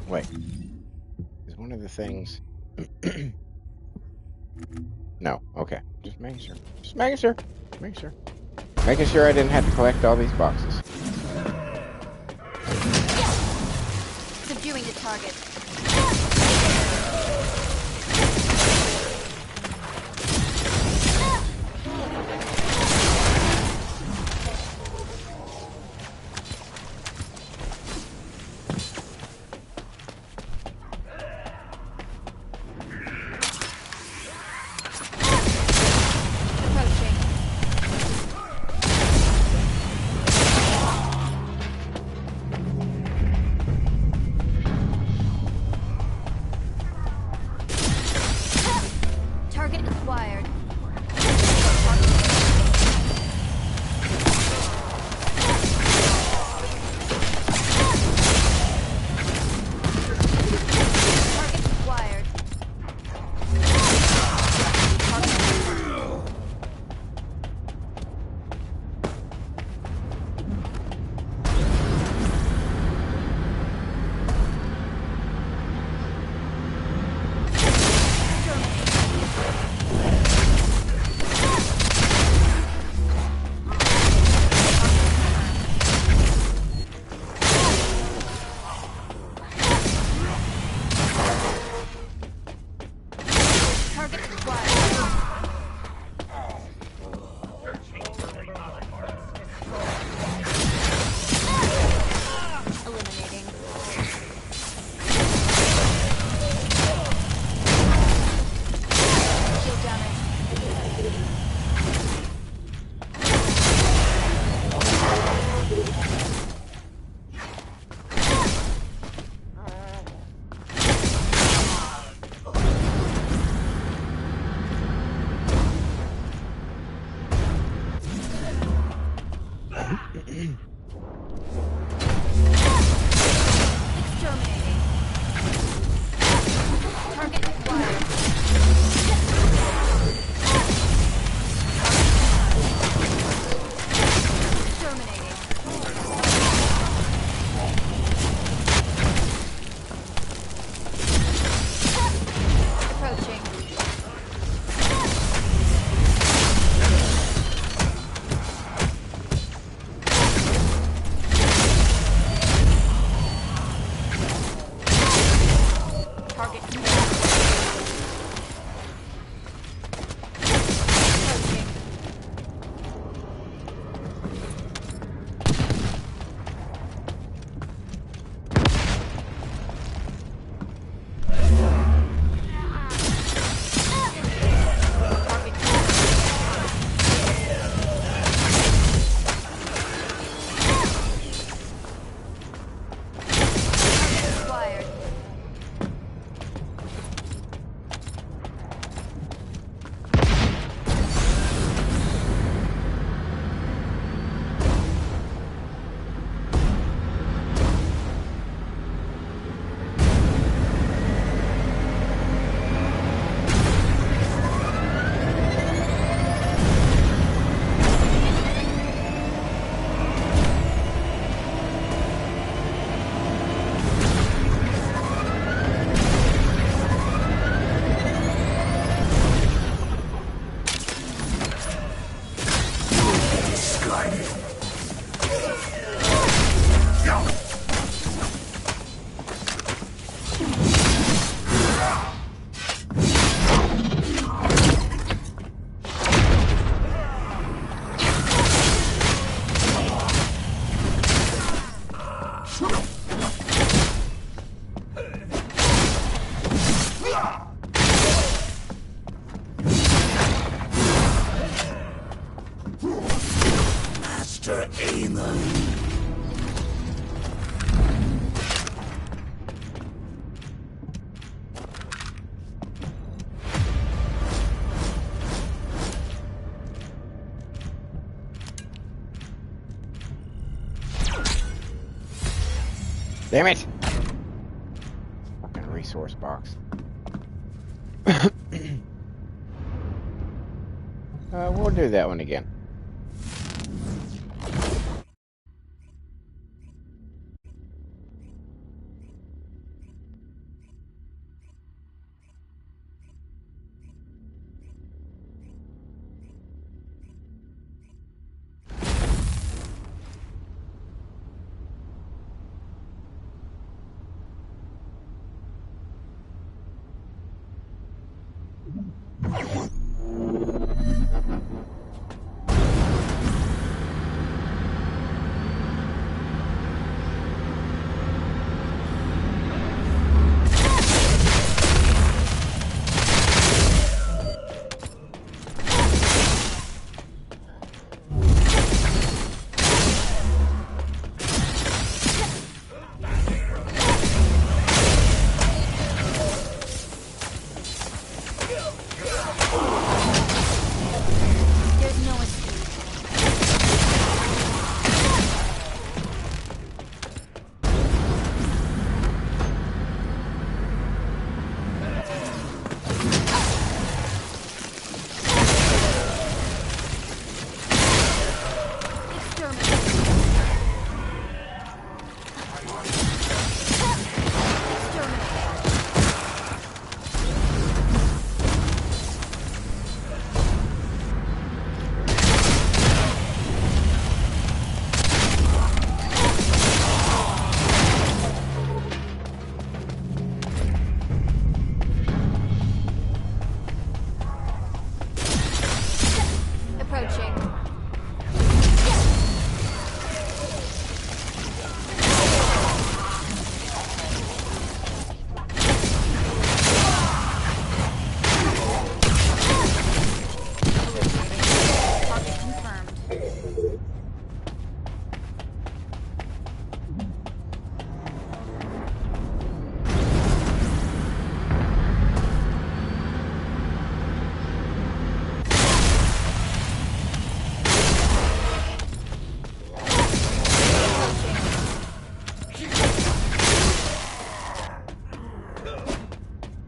[SPEAKER 1] Wait. Is one of the things... No, okay. Just making sure. Just making sure. Making sure. Making sure I didn't have to collect all these boxes.
[SPEAKER 4] Subduing the target. Approaching.
[SPEAKER 5] better aimer.
[SPEAKER 1] Damn it! Fucking resource box. We'll do that one again.
[SPEAKER 4] There's no escape. Approaching. Target confirmed.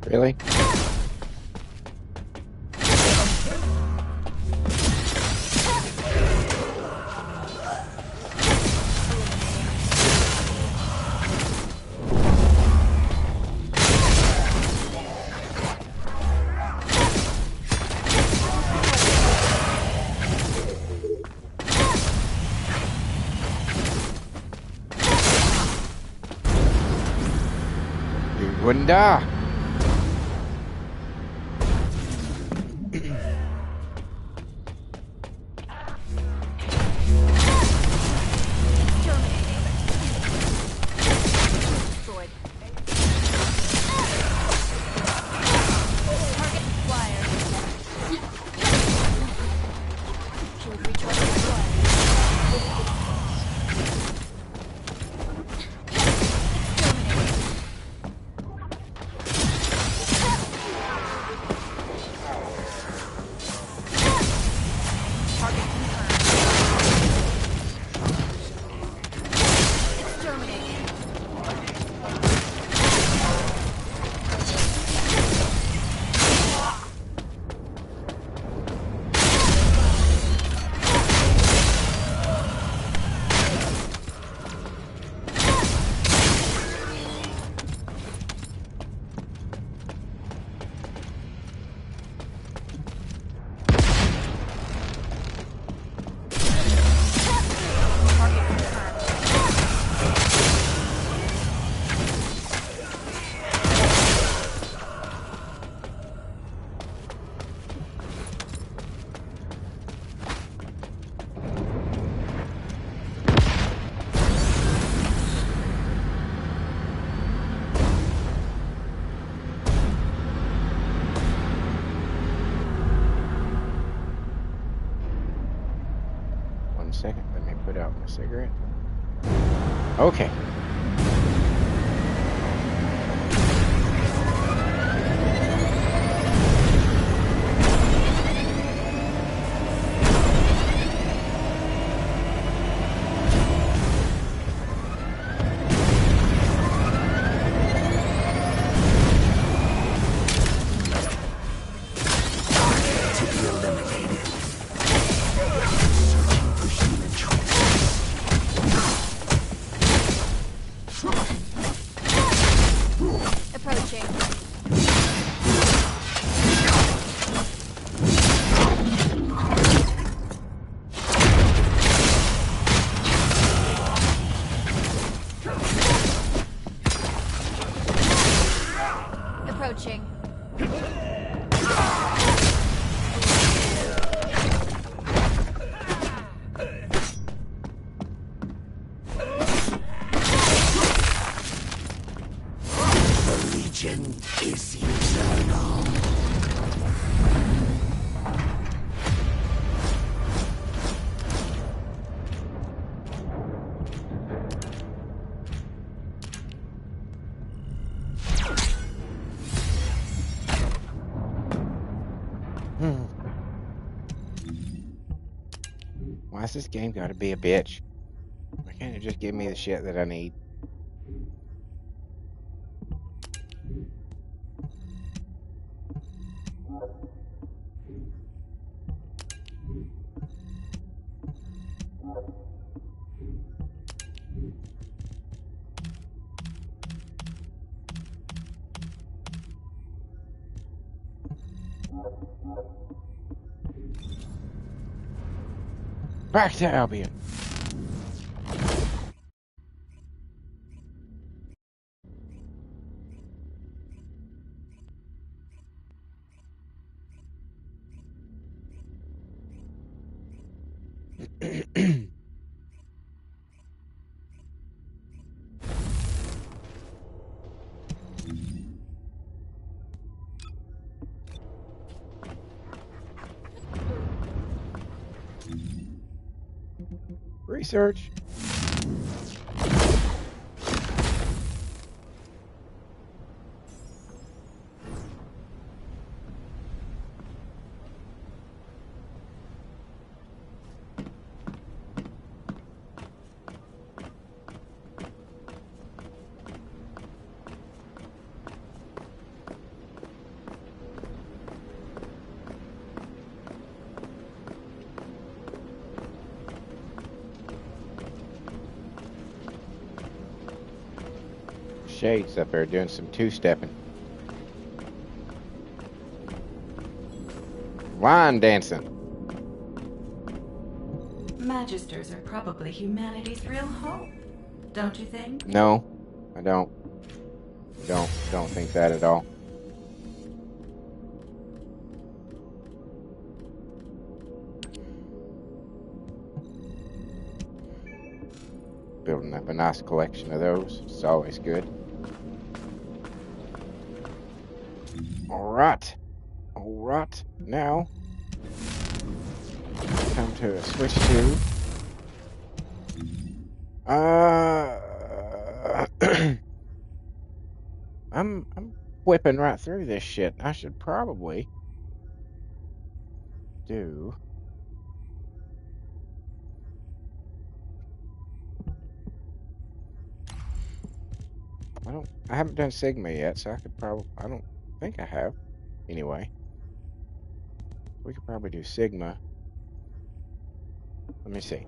[SPEAKER 1] Really? You wouldn't die.
[SPEAKER 4] Destroyed. Target acquired. Shield recharge deployed. Target confirmed. Exterminating. Target confirmed.
[SPEAKER 1] 1 second, let me Put out my cigarette. Okay.
[SPEAKER 4] Approaching. Approaching.
[SPEAKER 5] Legion is eternal.
[SPEAKER 1] Why's this game gotta be a bitch? Why can't it just give me the shit that I need? Back to Albion. Research. Shades up there doing some two-stepping. Line dancing.
[SPEAKER 2] Magisters are probably humanity's real hope, don't you think?
[SPEAKER 1] No, I don't. Don't think that at all. Building up a nice collection of those. It's always good. Alright. Alright. Now, time to switch to... I'm whipping right through this shit. I should probably do... I haven't done Sigma yet, so I could probably... I don't think I have. Anyway. We could probably do Sigma. Let me see.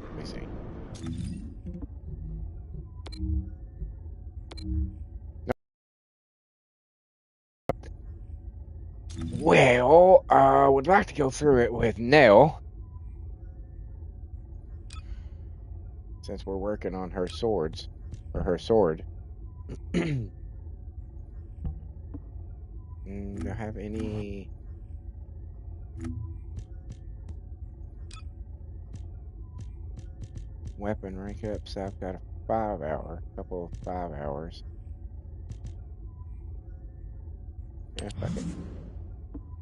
[SPEAKER 1] Well, I would like to go through it with Nell. Since we're working on her swords. Or her sword. Do I have any... weapon rank ups? I've got a 5-hour. Couple of 5 hours. Yeah, fuck it.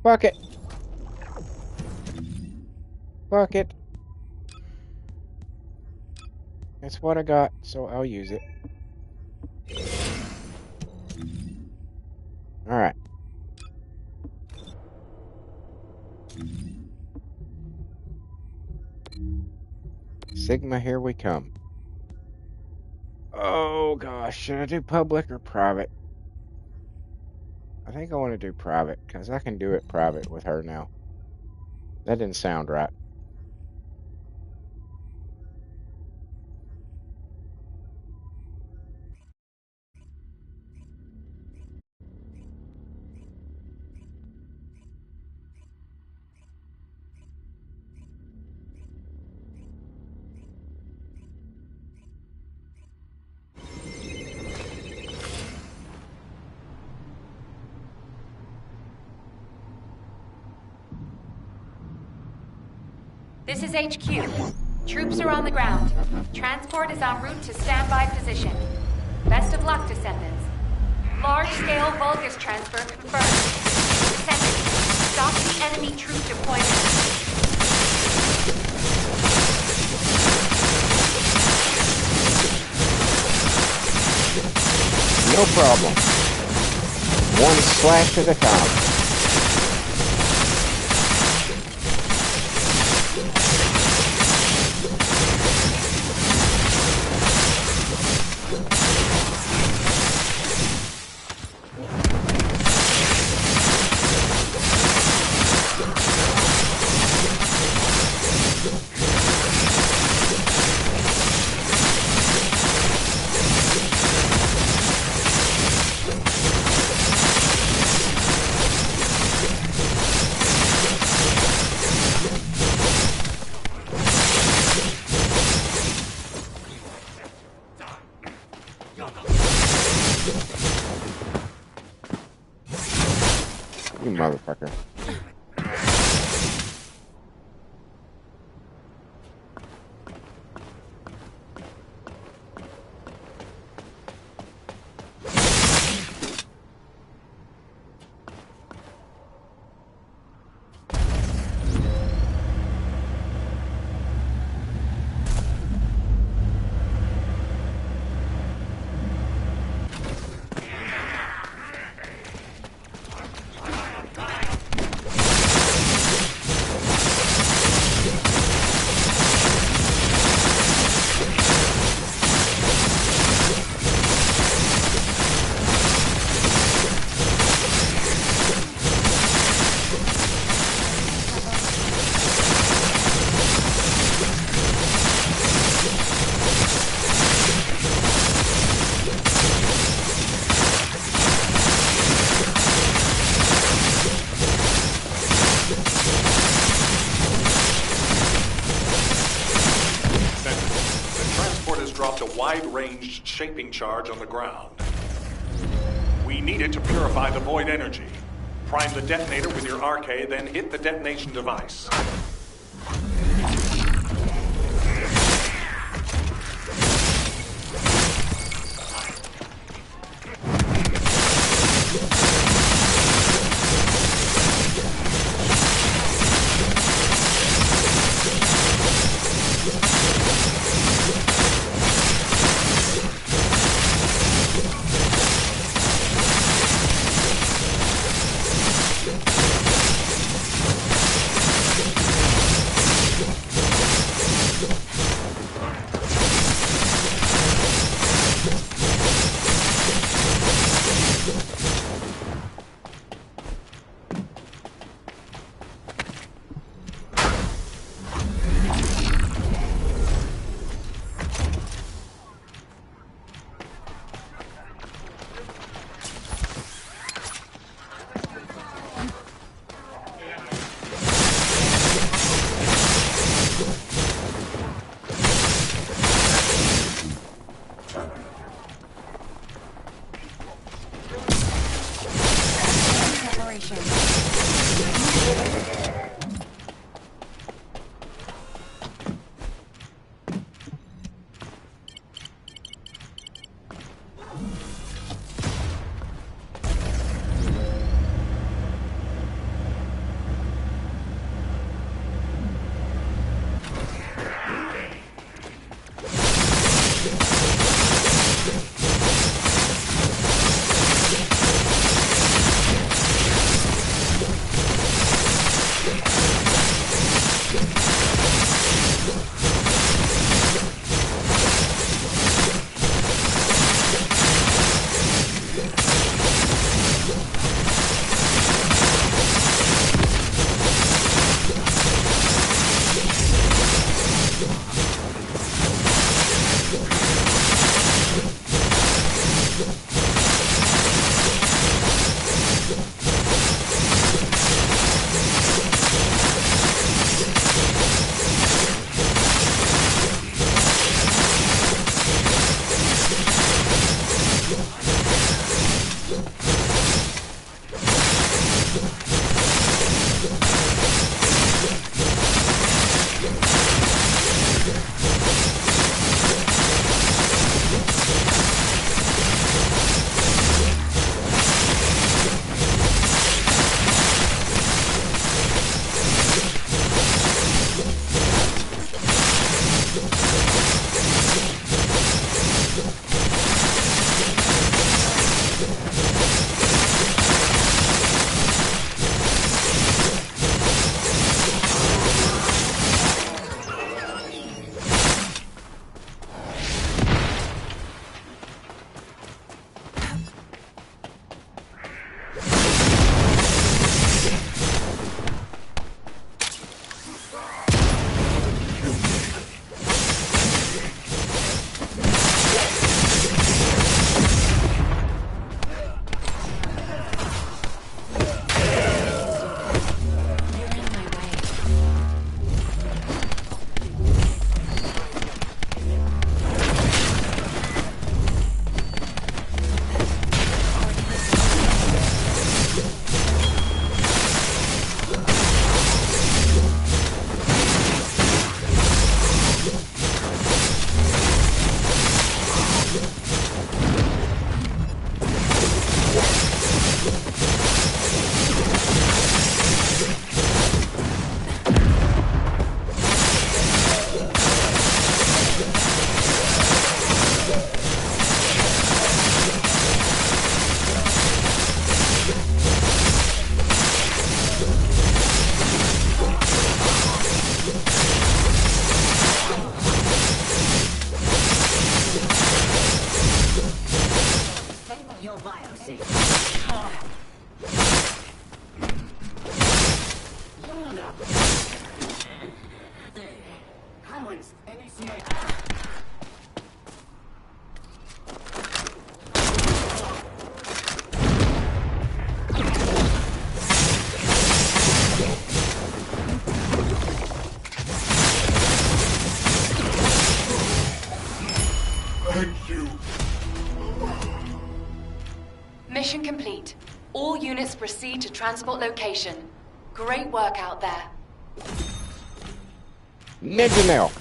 [SPEAKER 1] Fuck it! Fuck it! It's what I got, so I'll use it. Alright. Sigma, here we come. Oh gosh, should I do public or private? I think I want to do private, because I can do it private with her now. That didn't sound right.
[SPEAKER 6] This is HQ. Troops are on the ground. Transport is en route to standby position. Best of luck, Descendants. Large-scale Vulgus transfer confirmed. Descendants, stop the enemy troop deployment.
[SPEAKER 1] No problem. One slash at a time. You motherfucker.
[SPEAKER 7] Wide-ranged shaping charge on the ground. We need it to purify the void energy. Prime the detonator with your RK, then hit the detonation device.
[SPEAKER 5] Thank you.
[SPEAKER 6] Mission complete. All units proceed to transport location. Great work out there.
[SPEAKER 1] Ninja nail.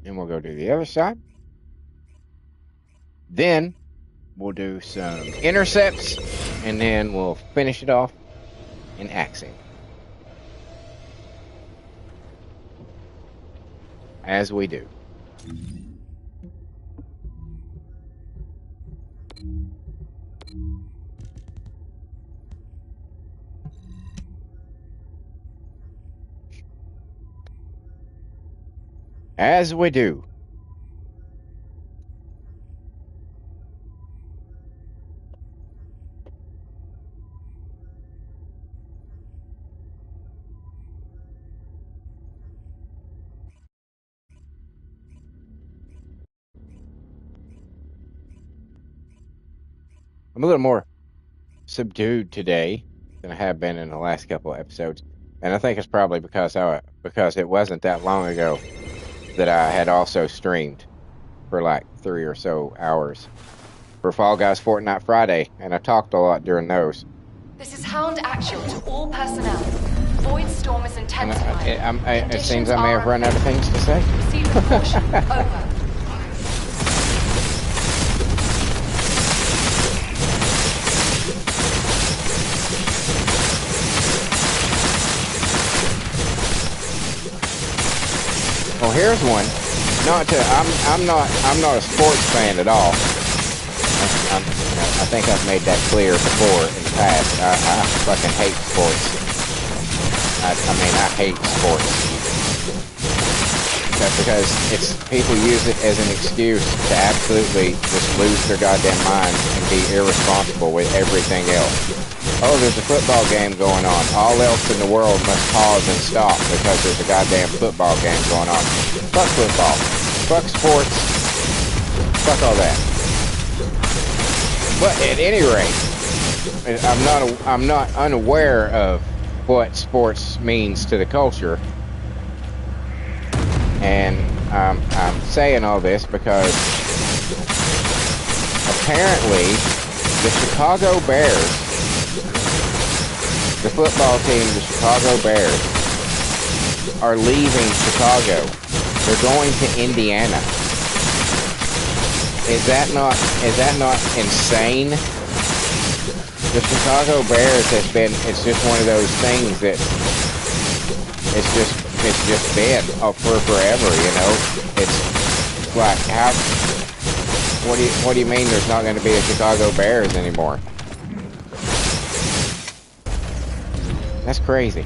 [SPEAKER 1] And we'll go to the other side. Then we'll do some intercepts, and then we'll finish it off in axing. As we do. As we do. I'm a little more subdued today than I have been in the last couple of episodes, and I think it's probably because it wasn't that long ago that I had also streamed for like 3 or so hours for Fall Guys Fortnite Friday, and I talked a lot during those.
[SPEAKER 6] This is Hound Actual to all personnel. Void storm is
[SPEAKER 1] And
[SPEAKER 6] intensifying.
[SPEAKER 1] it seems I may have run out of things to say.
[SPEAKER 6] Proceed with caution. Over.
[SPEAKER 1] Well, here's one. I'm not a sports fan at all. I think I've made that clear before in the past. I fucking hate sports. I hate sports. Because people use it as an excuse to absolutely just lose their goddamn minds and be irresponsible with everything else. Oh, there's a football game going on. All else in the world must pause and stop because there's a goddamn football game going on. Fuck football. Fuck sports. Fuck all that. But at any rate, I'm not unaware of what sports means to the culture. And I'm saying all this because apparently the Chicago Bears, the football team, the Chicago Bears, are leaving Chicago. They're going to Indiana. Is that not insane? The Chicago Bears it's just one of those things that it's just been for forever, you know? It's like, what do you mean there's not going to be a Chicago Bears anymore? That's crazy.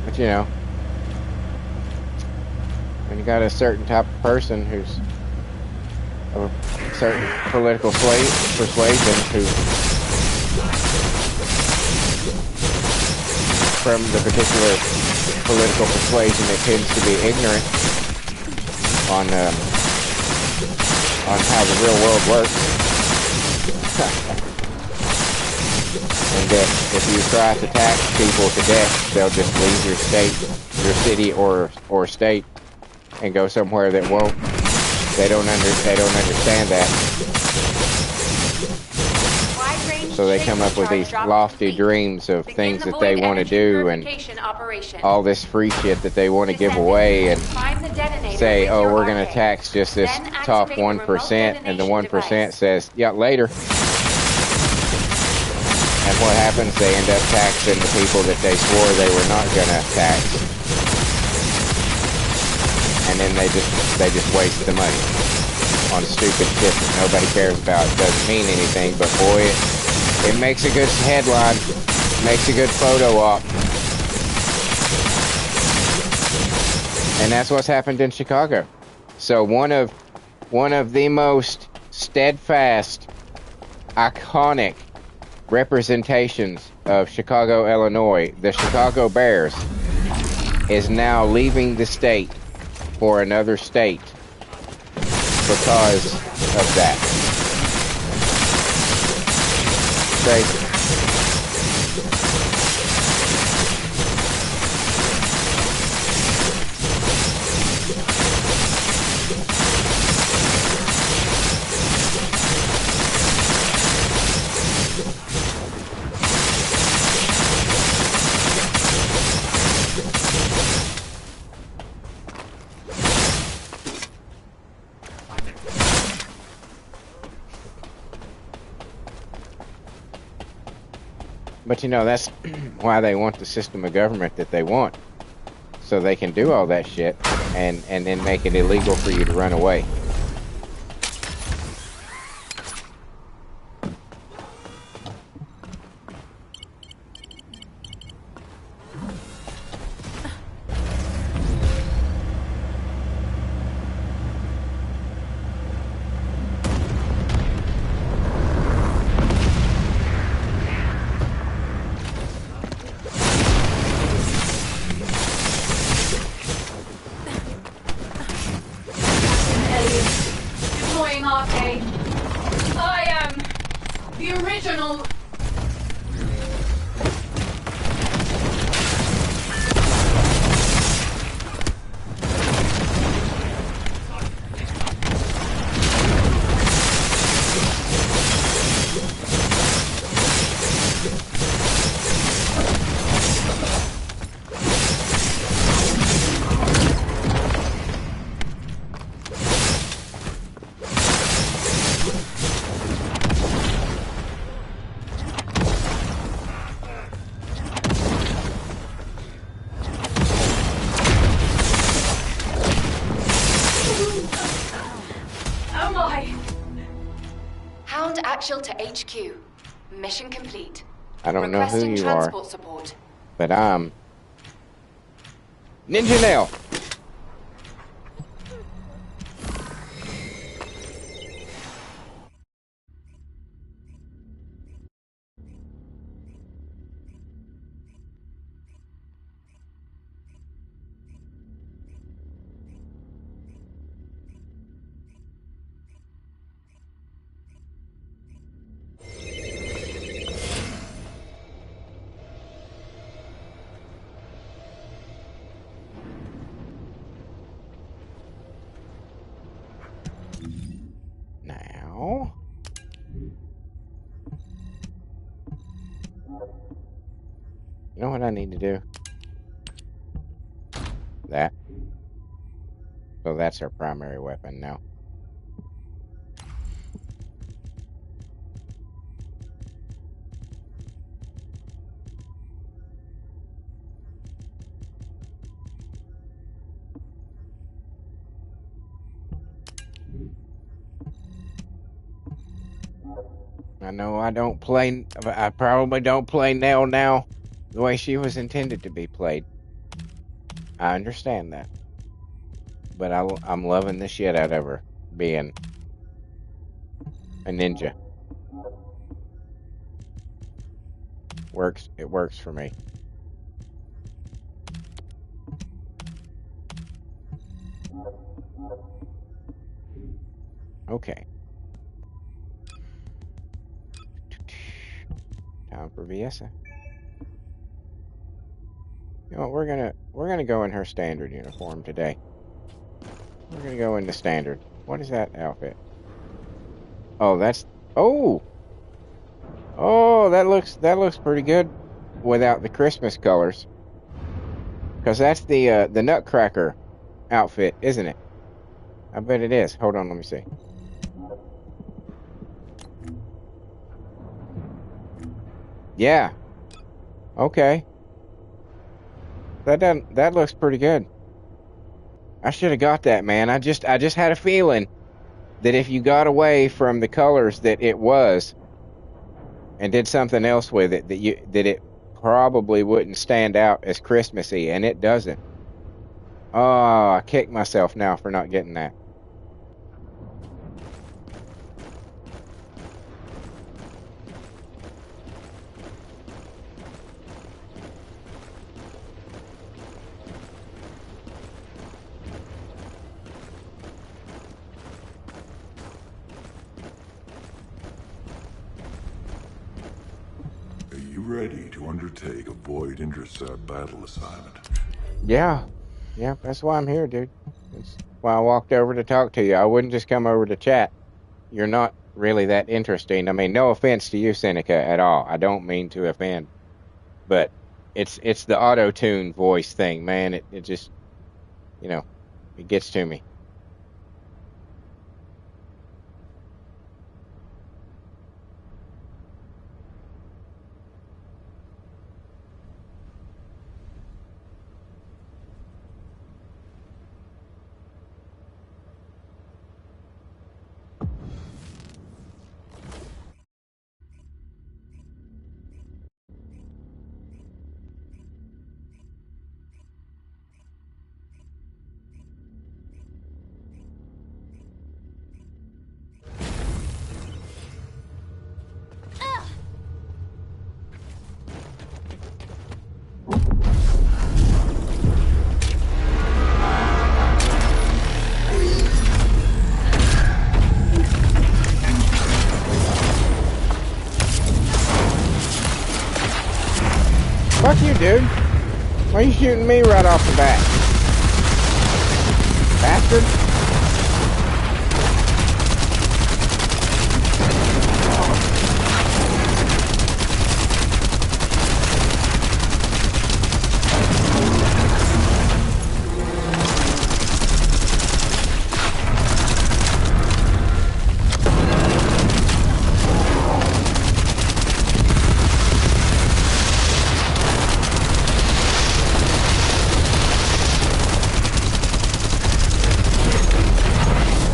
[SPEAKER 1] But you know, when you got a certain type of person who's of a certain political persuasion who, from the particular political persuasion that tends to be ignorant on how the real world works. And that if you try to tax people to death, they'll just leave your state, your city or state, and go somewhere that won't. They don't understand that. So they come up with these lofty dreams of things that they want to do and all this free shit that they want to give away and say, oh, we're going to tax just this top 1%, and the 1% says, yeah, later. And what happens? They end up taxing the people that they swore they were not going to tax. And then they just waste the money on stupid shit that nobody cares about. It doesn't mean anything, but boy, it makes a good headline. Makes a good photo op. And that's what's happened in Chicago. So one of the most steadfast, iconic representations of Chicago, Illinois, the Chicago Bears, is now leaving the state for another state because of that. Crazy. But you know, that's why they want the system of government that they want. So they can do all that shit and then make it illegal for you to run away.
[SPEAKER 6] To HQ. Mission complete.
[SPEAKER 1] I don't know who you
[SPEAKER 6] transport
[SPEAKER 1] are,
[SPEAKER 6] support.
[SPEAKER 1] but I'm Ninja Nail. You know what I need to do? That. So that's our primary weapon now. I know I don't play, I probably don't play Nell now the way she was intended to be played. I understand that. But I'm loving the shit out of her being a ninja. It works for me. Okay. Time for Viessa. You know what, we're gonna go in her standard uniform today. We're gonna go in the standard. What is that outfit? Oh, that's oh that looks pretty good without the Christmas colors. Cause that's the Nutcracker outfit, isn't it? I bet it is. Hold on, let me see. Yeah. Okay. That looks pretty good. I should have got that, man. I just had a feeling that if you got away from the colors that it was and did something else with it, that probably wouldn't stand out as Christmassy, and it doesn't. Oh, I kick myself now for not getting that.
[SPEAKER 5] Are you ready to undertake a void intercept battle assignment?
[SPEAKER 1] Yeah, that's why I'm here, dude. That's why I walked over to talk to you. I wouldn't just come over to chat. You're not really that interesting. I mean, no offense to you, Seneca, at all. I don't mean to offend, but it's the auto-tune voice thing, man. It just, it gets to me. Fuck you, dude. Why are you shooting me right off the bat? Bastard.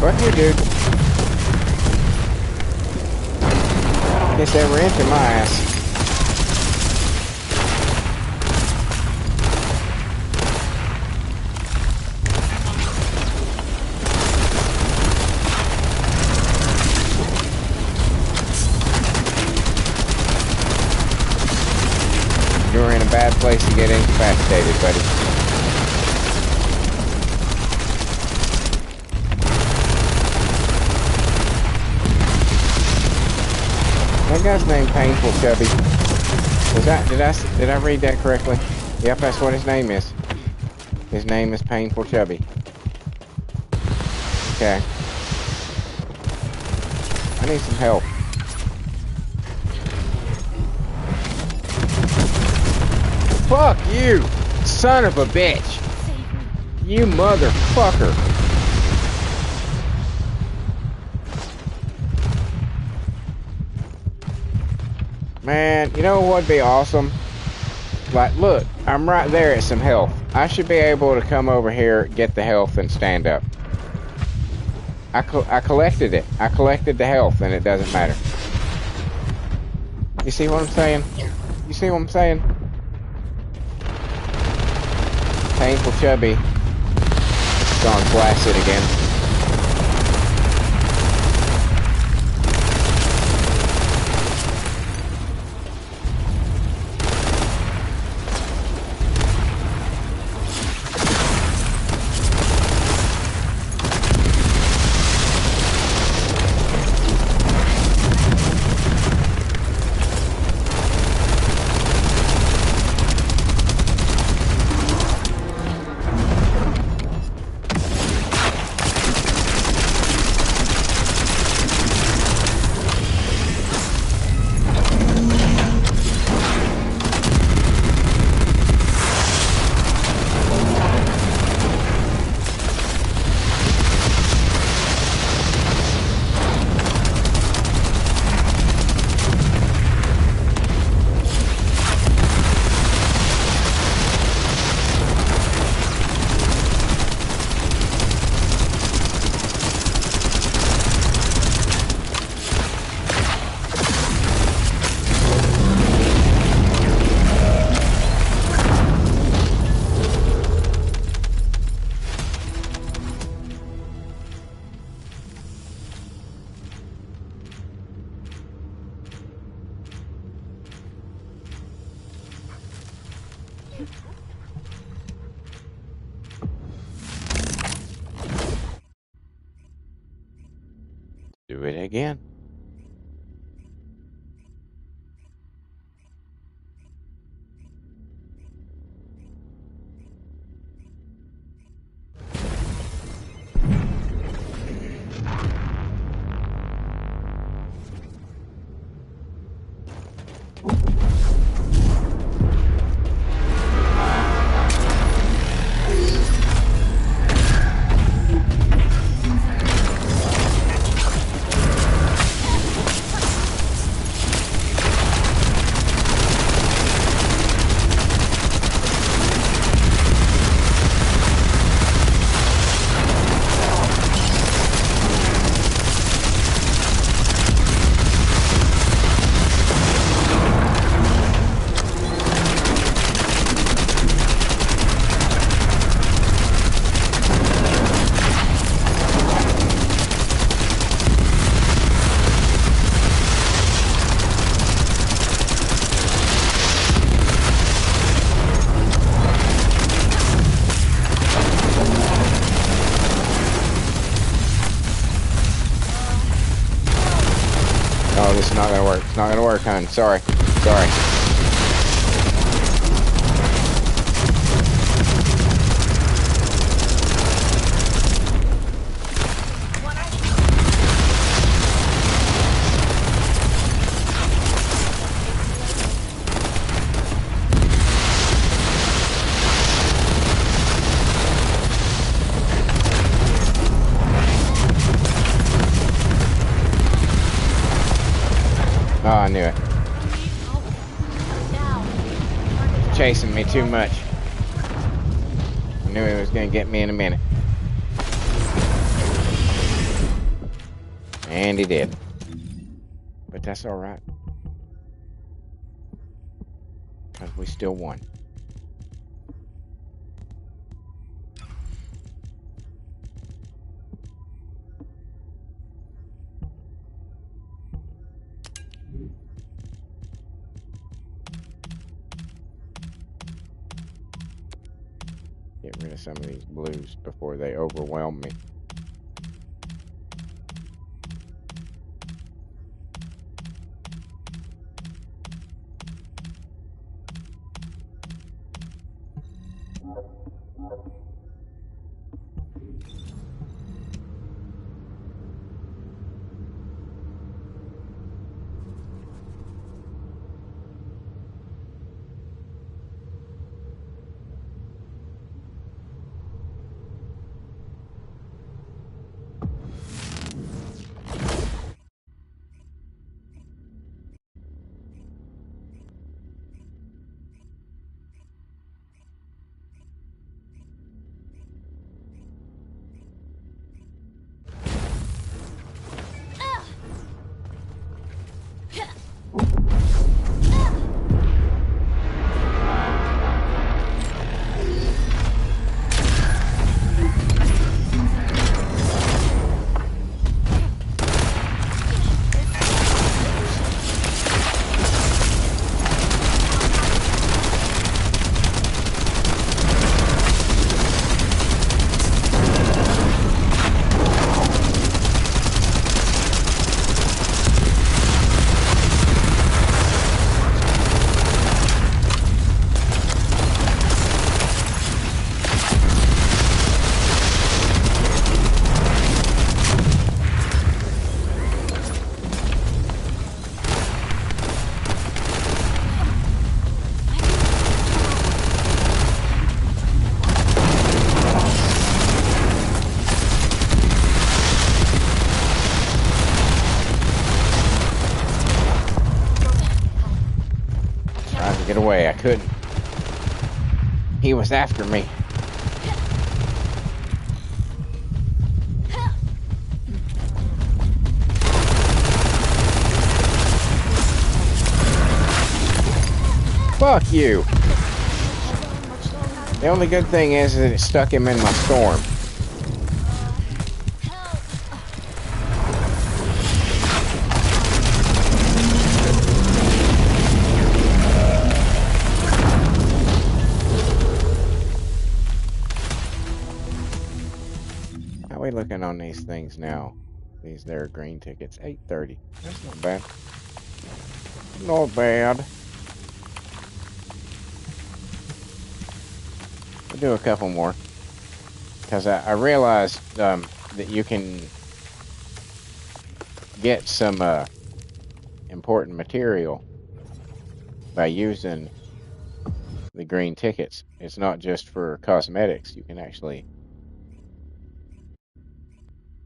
[SPEAKER 1] Fuck you, dude. Gets every inch of my ass. You're in a bad place to get incapacitated, buddy. That guy's named Painful Chubby. Did I read that correctly? Yep, that's what his name is. His name is Painful Chubby. Okay. I need some help. Fuck you, son of a bitch. You motherfucker. Man, you know what would be awesome? Like, look, I'm right there at some health. I should be able to come over here, get the health, and stand up. I collected it. I collected the health, and it doesn't matter. You see what I'm saying? You see what I'm saying? Painful Chubby. Gone flaccid again. Do it again. Oh, this is not gonna work. It's not gonna work, hon. Sorry. Sorry. Oh, I knew it. Chasing me too much. I knew he was gonna get me in a minute. And he did. But that's alright. Because we still won. Get rid of some of these blues before they overwhelm me. Get away, I couldn't. He was after me. Fuck you. The only good thing is that it stuck him in my storm. we looking on these things now? These there green tickets. 830. That's not bad. Not bad. We'll do a couple more. Because I realized that you can get some important material by using the green tickets. It's not just for cosmetics. You can actually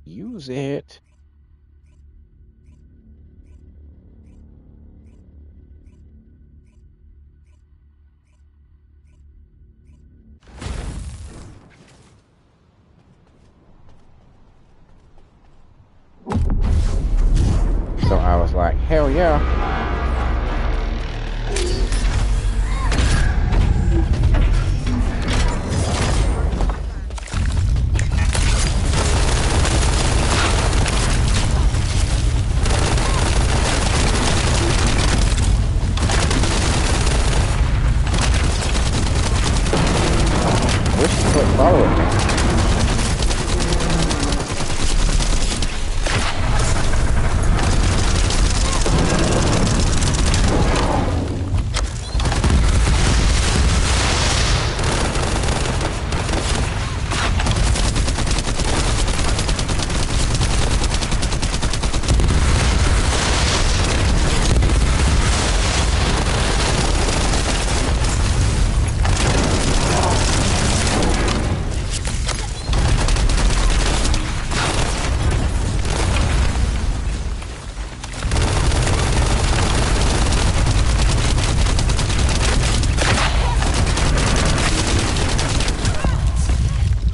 [SPEAKER 1] use it. So I was like, hell yeah. Wish you quit following me.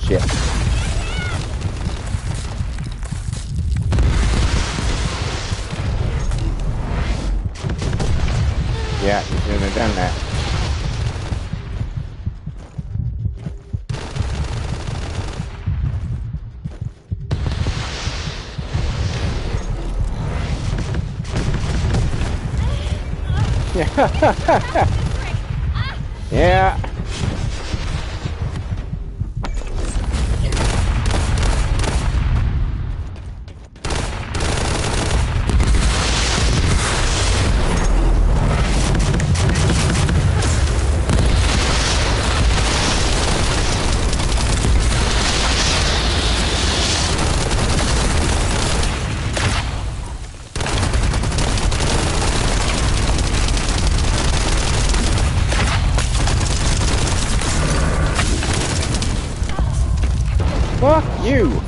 [SPEAKER 1] Shit. Yeah, you shouldn't have done that. Yeah. Fuck you.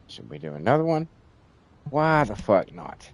[SPEAKER 1] Should we do another one? Why the fuck not?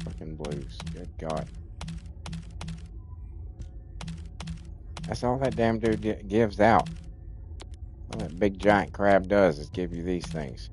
[SPEAKER 1] Fucking blues. Good God. That's all that damn dude gives out. All that big giant crab does is give you these things.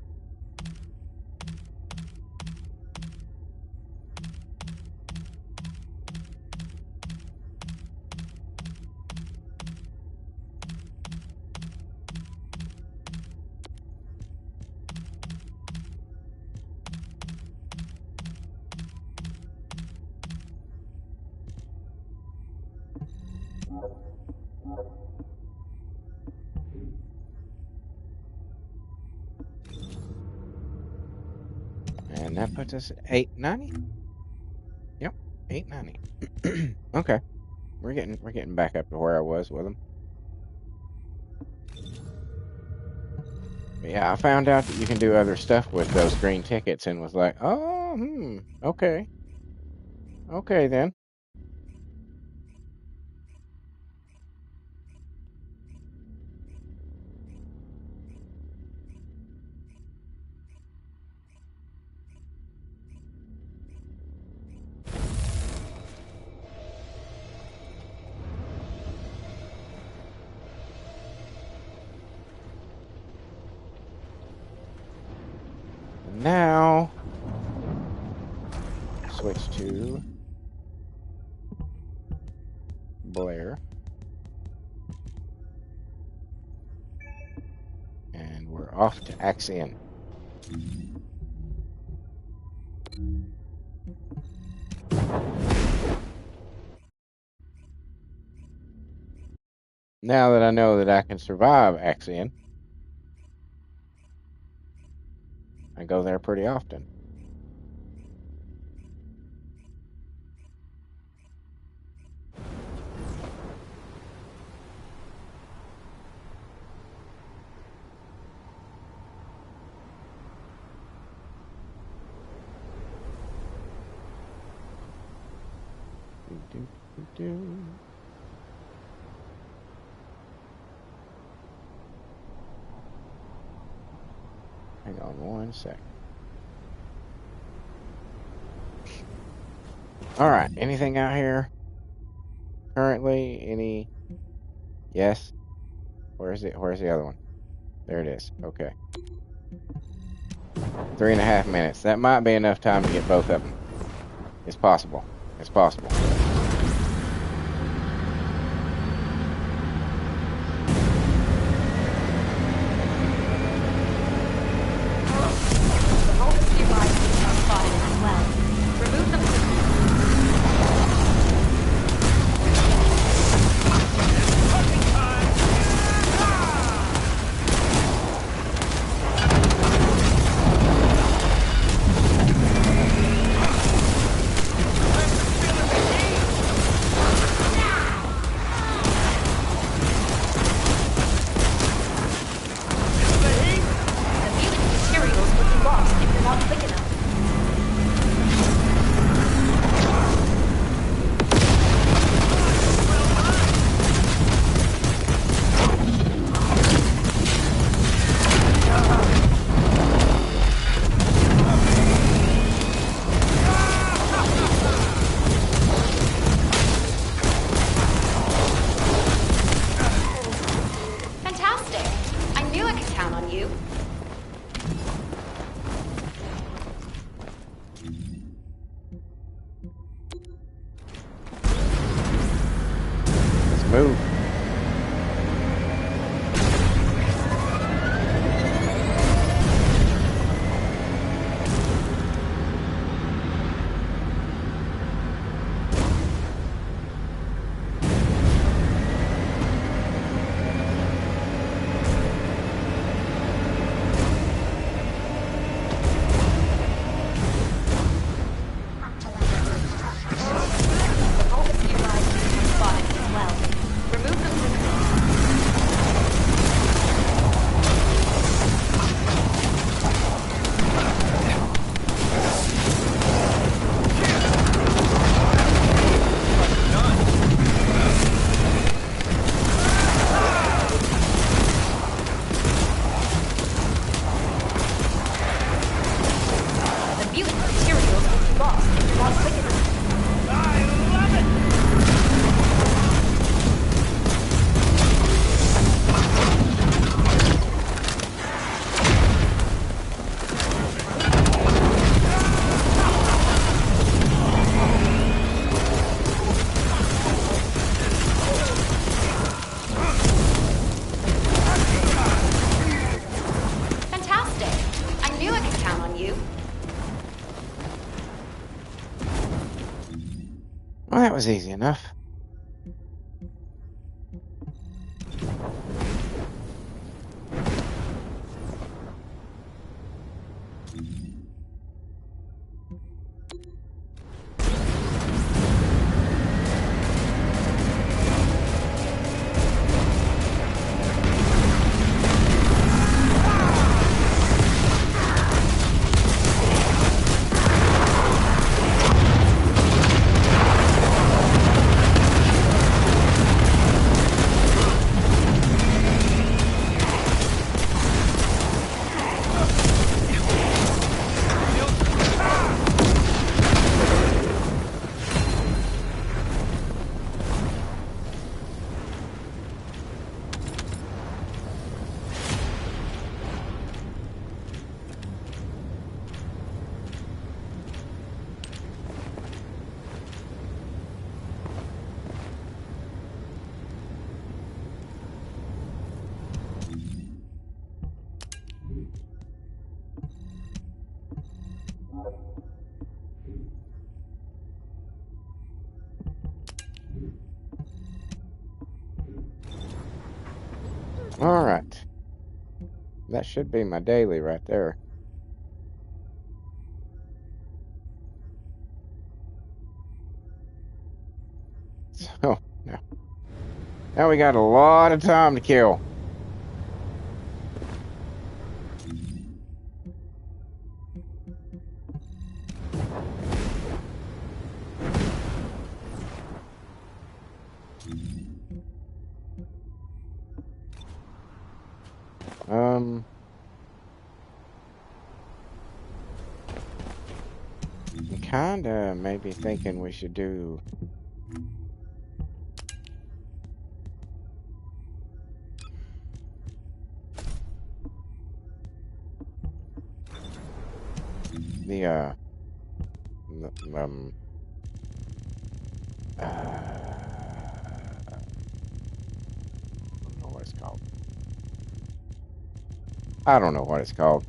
[SPEAKER 1] And that puts us at 890. Yep, 890. Okay, we're getting back up to where I was with them. But yeah, I found out that you can do other stuff with those green tickets, and was like, oh, okay, okay then. And now switch to Blair. And we're off to Axion. Now that I know that I can survive Axion, I go there pretty often. Hang on one sec. All right, anything out here currently? Any? Yes. Where's it? Where's the other one? There it is. Okay. 3.5 minutes. That might be enough time to get both of them. It's possible. It's possible. Move. was easy enough. All right. That should be my daily right there. So, now we got a lot of time to kill. I'm kinda maybe thinking we should do the I don't know what it's called. I don't know what it's called.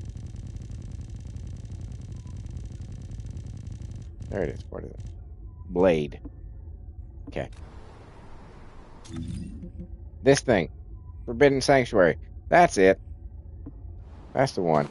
[SPEAKER 1] There it is. What is it? Blade. Okay. This thing. Forbidden Sanctuary. That's it. That's the one.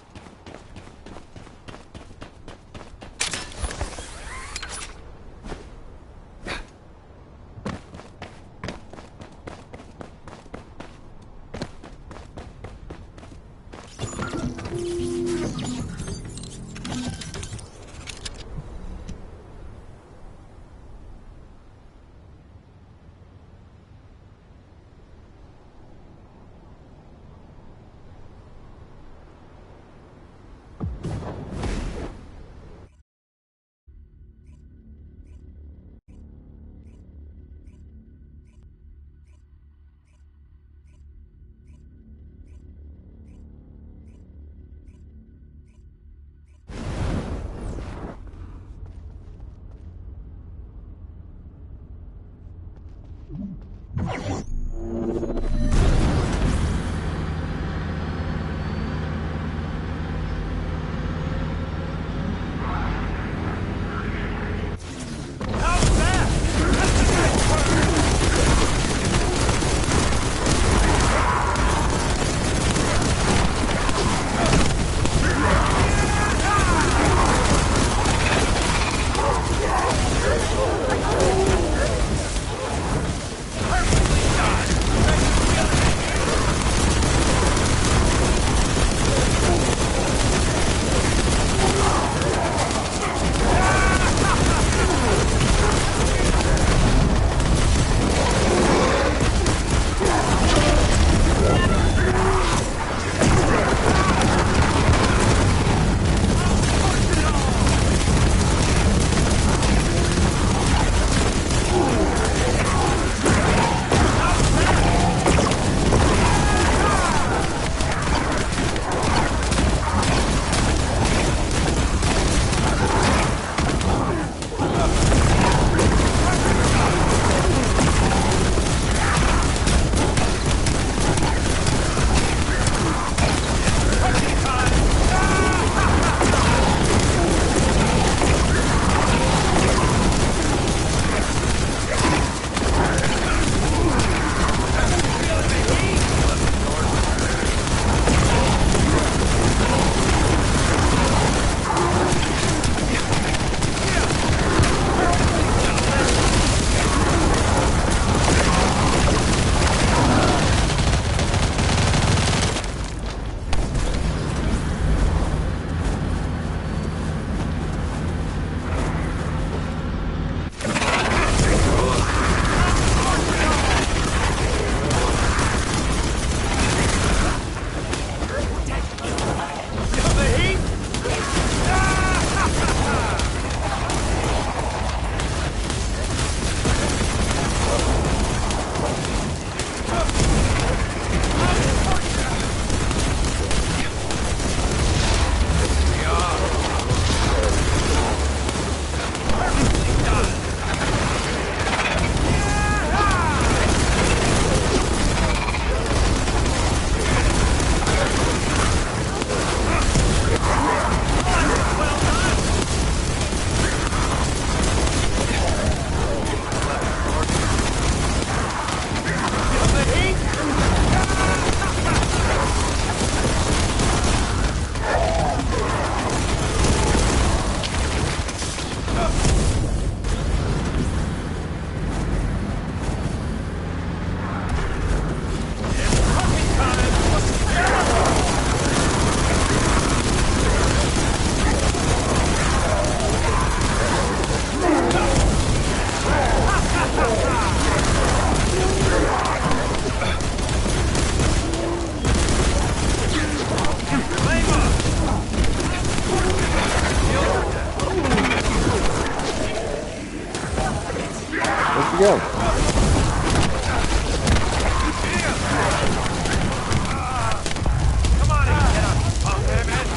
[SPEAKER 1] you go?
[SPEAKER 8] Come on in, get up. Oh, wait a minute.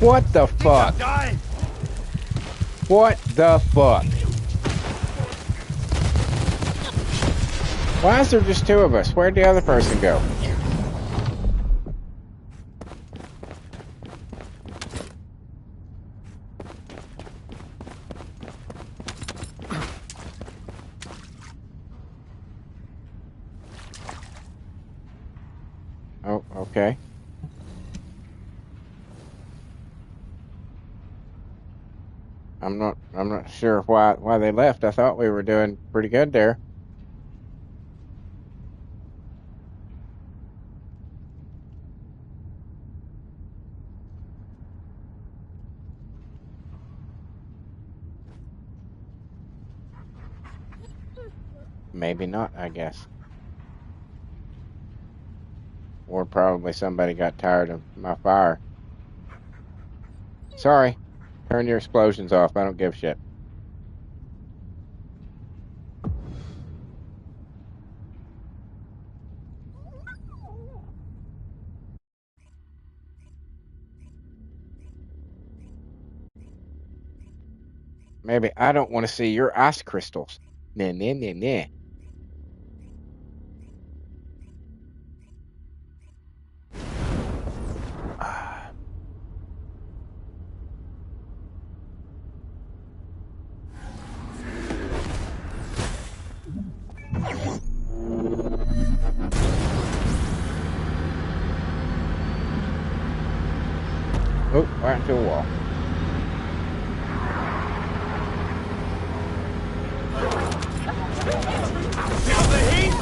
[SPEAKER 1] What the fuck? What the fuck? Why is there just two of us? Where'd the other person go? Oh, okay. I'm not sure why they left. I thought we were doing pretty good there. Maybe not, I guess. Or probably somebody got tired of my fire. Sorry. Turn your explosions off. I don't give a shit. Maybe I don't want to see your ice crystals. Nah, nah, nah, nah. Oh, right into a wall.
[SPEAKER 8] Feel the heat?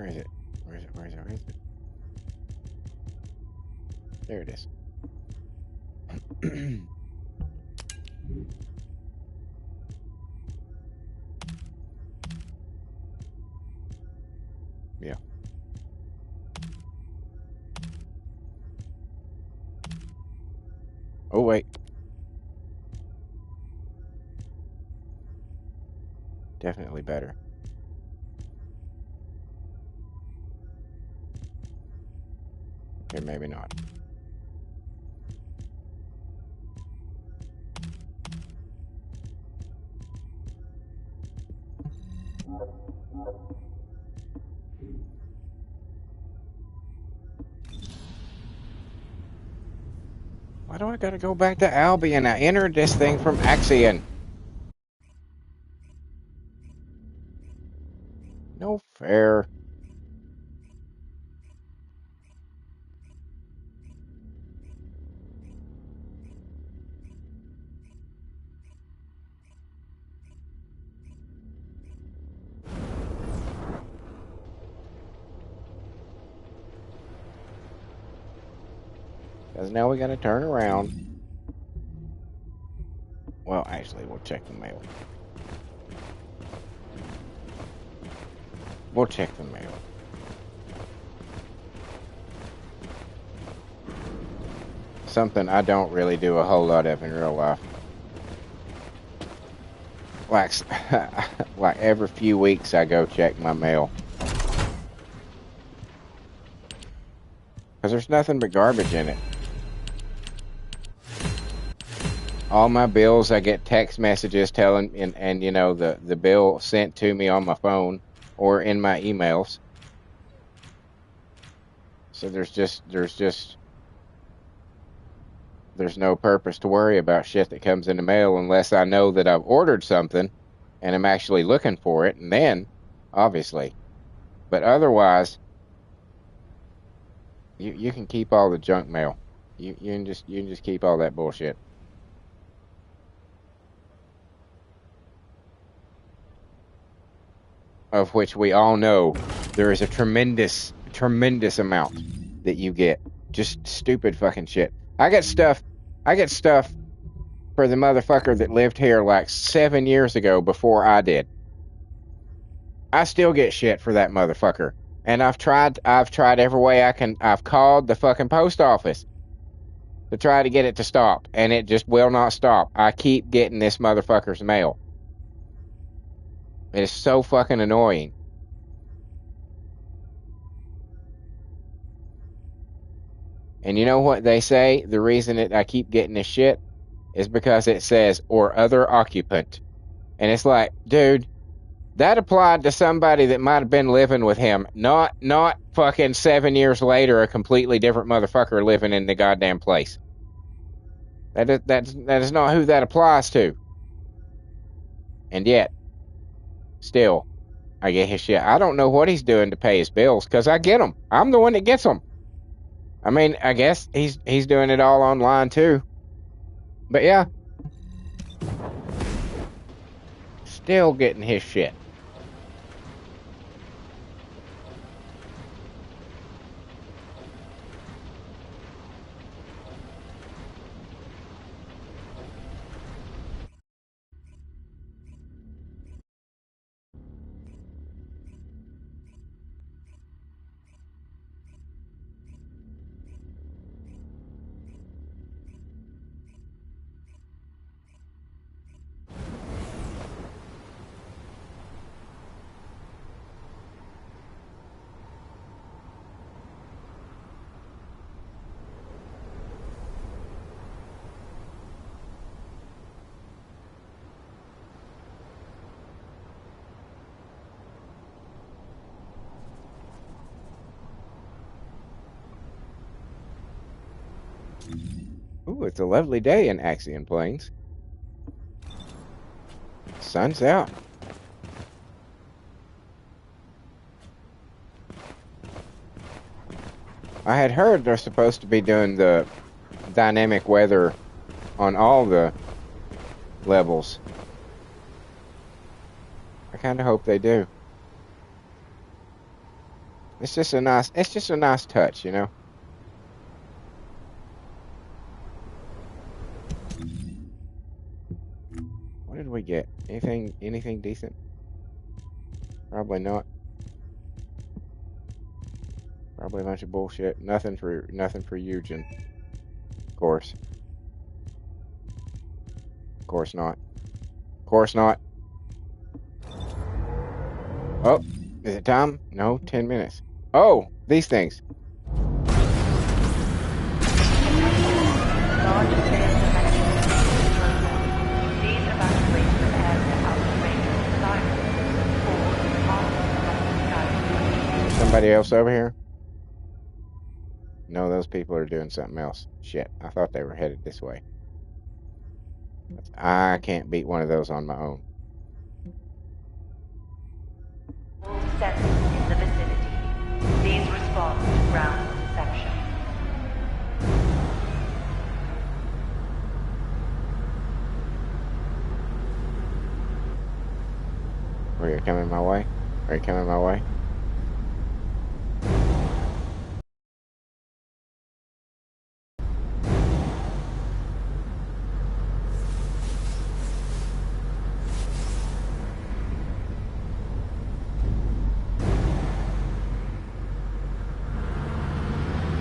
[SPEAKER 1] Where is it? Where is it? Where is it? Where is it? There it is. Yeah. Oh, wait. Definitely better. Okay, maybe not. Why do I gotta go back to Albion? I entered this thing from Axion. No fair. Because now we gotta turn around. Well, actually, we'll check the mail. We'll check the mail. Something I don't really do a whole lot of in real life. Like every few weeks I go check my mail. Because there's nothing but garbage in it. All my bills, I get text messages telling, and you know, the bill sent to me on my phone or in my emails. So there's no purpose to worry about shit that comes in the mail unless I know that I've ordered something and I'm actually looking for it, and then, obviously. But otherwise, you can keep all the junk mail. You can just keep all that bullshit. Of which we all know there is a tremendous amount that you get. Just stupid fucking shit. I get stuff for the motherfucker that lived here like 7 years ago before I did. I still get shit for that motherfucker. And I've tried every way I can. I've called the fucking post office to try to get it to stop, and it just will not stop. I keep getting this motherfucker's mail. It is so fucking annoying. And you know what they say? The reason that I keep getting this shit is because it says, or other occupant. And it's like, dude, that applied to somebody that might have been living with him, not fucking 7 years later, a completely different motherfucker living in the goddamn place. That is not who that applies to. And yet, still, I get his shit. I don't know what he's doing to pay his bills, because I get them. I'm the one that gets them. I mean, I guess he's doing it all online too. But yeah, still getting his shit. Ooh, it's a lovely day in Axion Plains. Sun's out. I had heard they're supposed to be doing the dynamic weather on all the levels. I kind of hope they do. It's just a nice touch, you know. What did we get? Anything decent? Probably not. Probably a bunch of bullshit. Nothing for Eugen. Of course. Of course not. Of course not. Oh, is it time? No, 10 minutes. Oh, these things. Is somebody else over here? No, those people are doing something else. Shit, I thought they were headed this way. I can't beat one of those on my own.
[SPEAKER 9] All sensors in the vicinity. Please respond to ground reception.
[SPEAKER 1] Are you coming my way? Are you coming my way?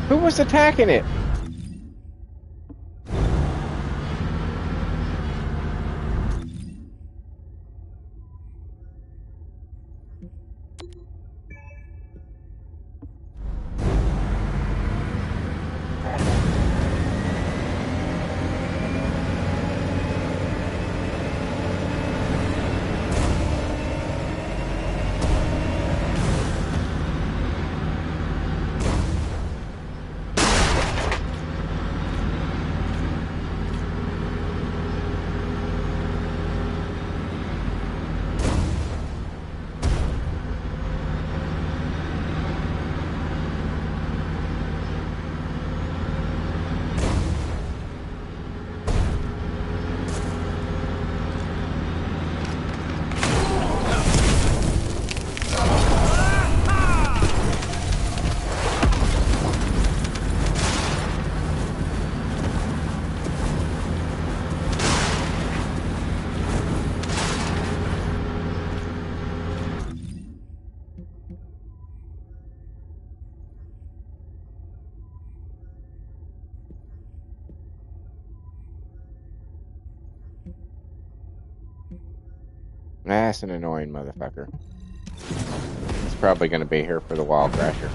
[SPEAKER 1] Who was attacking it? That's an annoying motherfucker. It's probably going to be here for the wall crasher.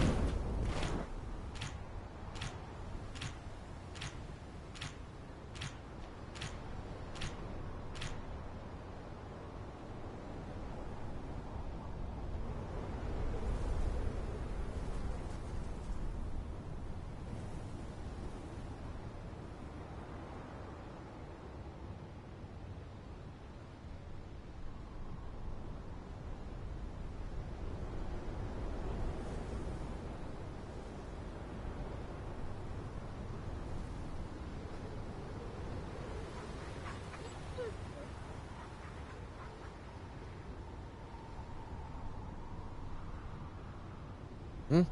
[SPEAKER 1] Well,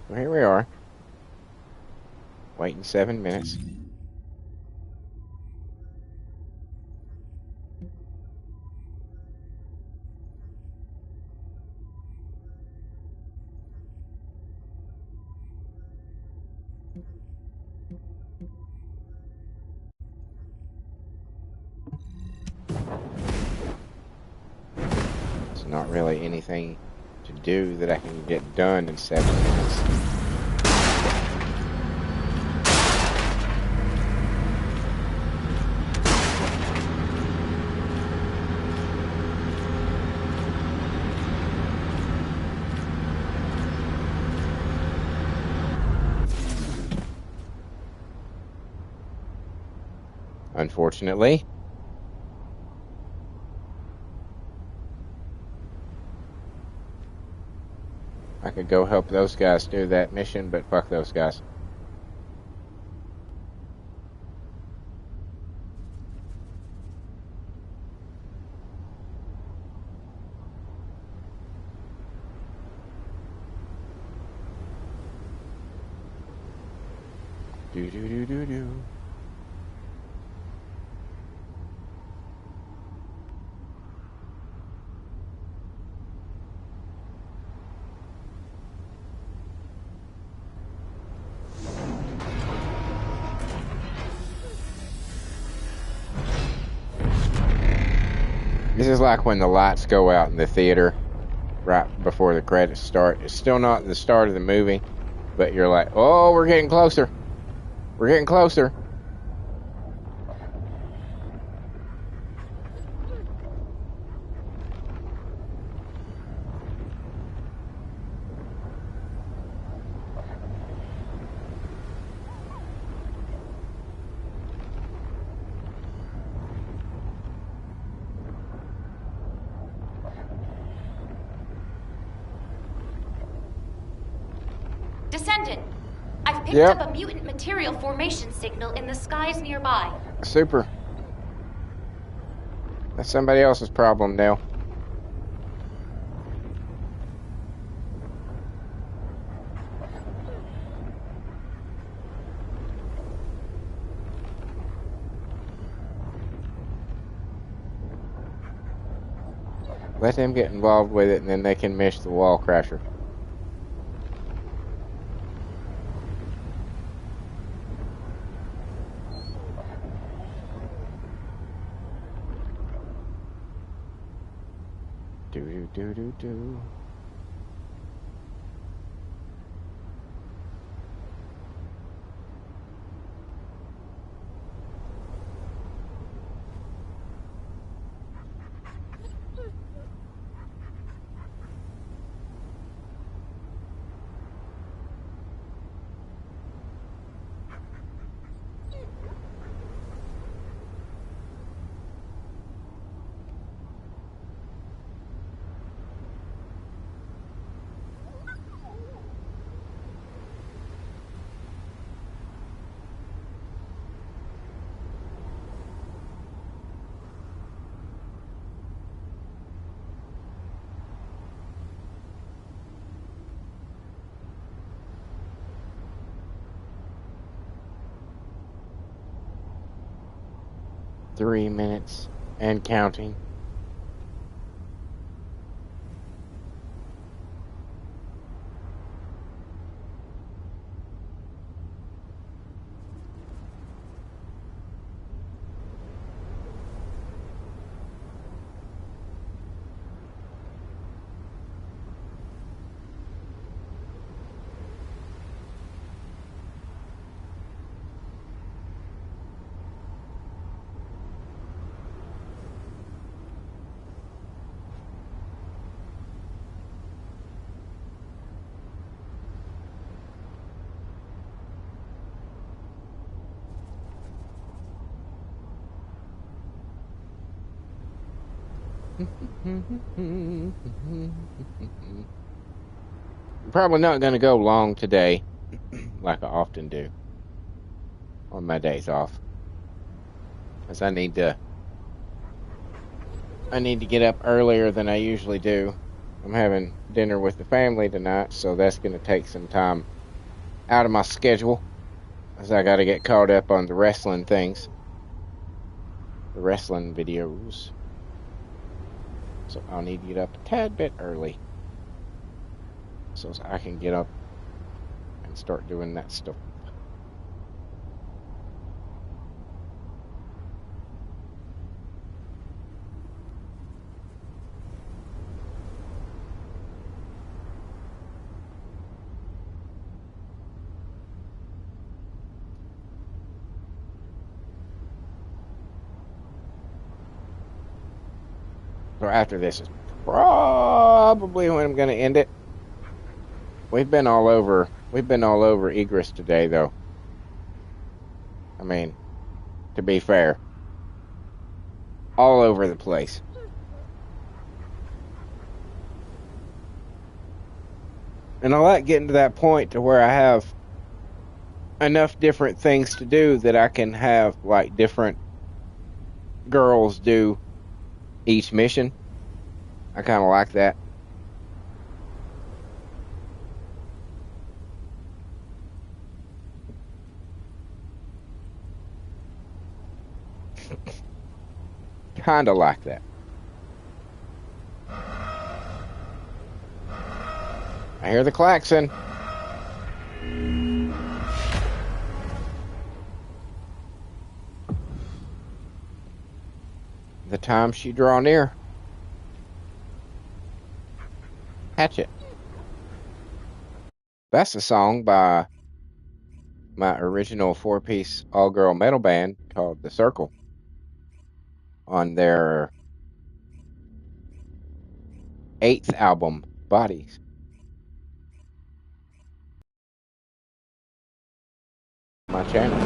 [SPEAKER 1] here we are. Waiting 7 minutes. It's not really anything to do that I can get done in 7 minutes. Unfortunately. I could go help those guys do that mission, but fuck those guys. Do do do do do. This is like when the lights go out in the theater right before the credits start. It's still not the start of the movie, but you're like, oh, we're getting closer. We're getting closer.
[SPEAKER 6] Descendant, I've picked
[SPEAKER 1] Yep.
[SPEAKER 6] up a mutant material formation signal in the skies nearby.
[SPEAKER 1] Super. That's somebody else's problem now. Let them get involved with it, and then they can miss the wall crasher. Do do do do do. Three minutes and counting. Probably not going to go long today, like I often do on my days off, because I need to get up earlier than I usually do. I'm having dinner with the family tonight, so that's going to take some time out of my schedule, as I got to get caught up on the wrestling things, the wrestling videos. So I'll need to get up a tad bit early, so I can get up and start doing that stuff. So after this is probably when I'm going to end it. We've been all over Egress today, though. I mean, to be fair, all over the place. And I like getting to that point to where I have enough different things to do that I can have, like, different girls do each mission. I kind of like that. kind of like that. I hear the klaxon. The time she draw near. Hatchet. That's a song by my original 4-piece all-girl metal band called The Circle on their 8th album, Bodies. My channel.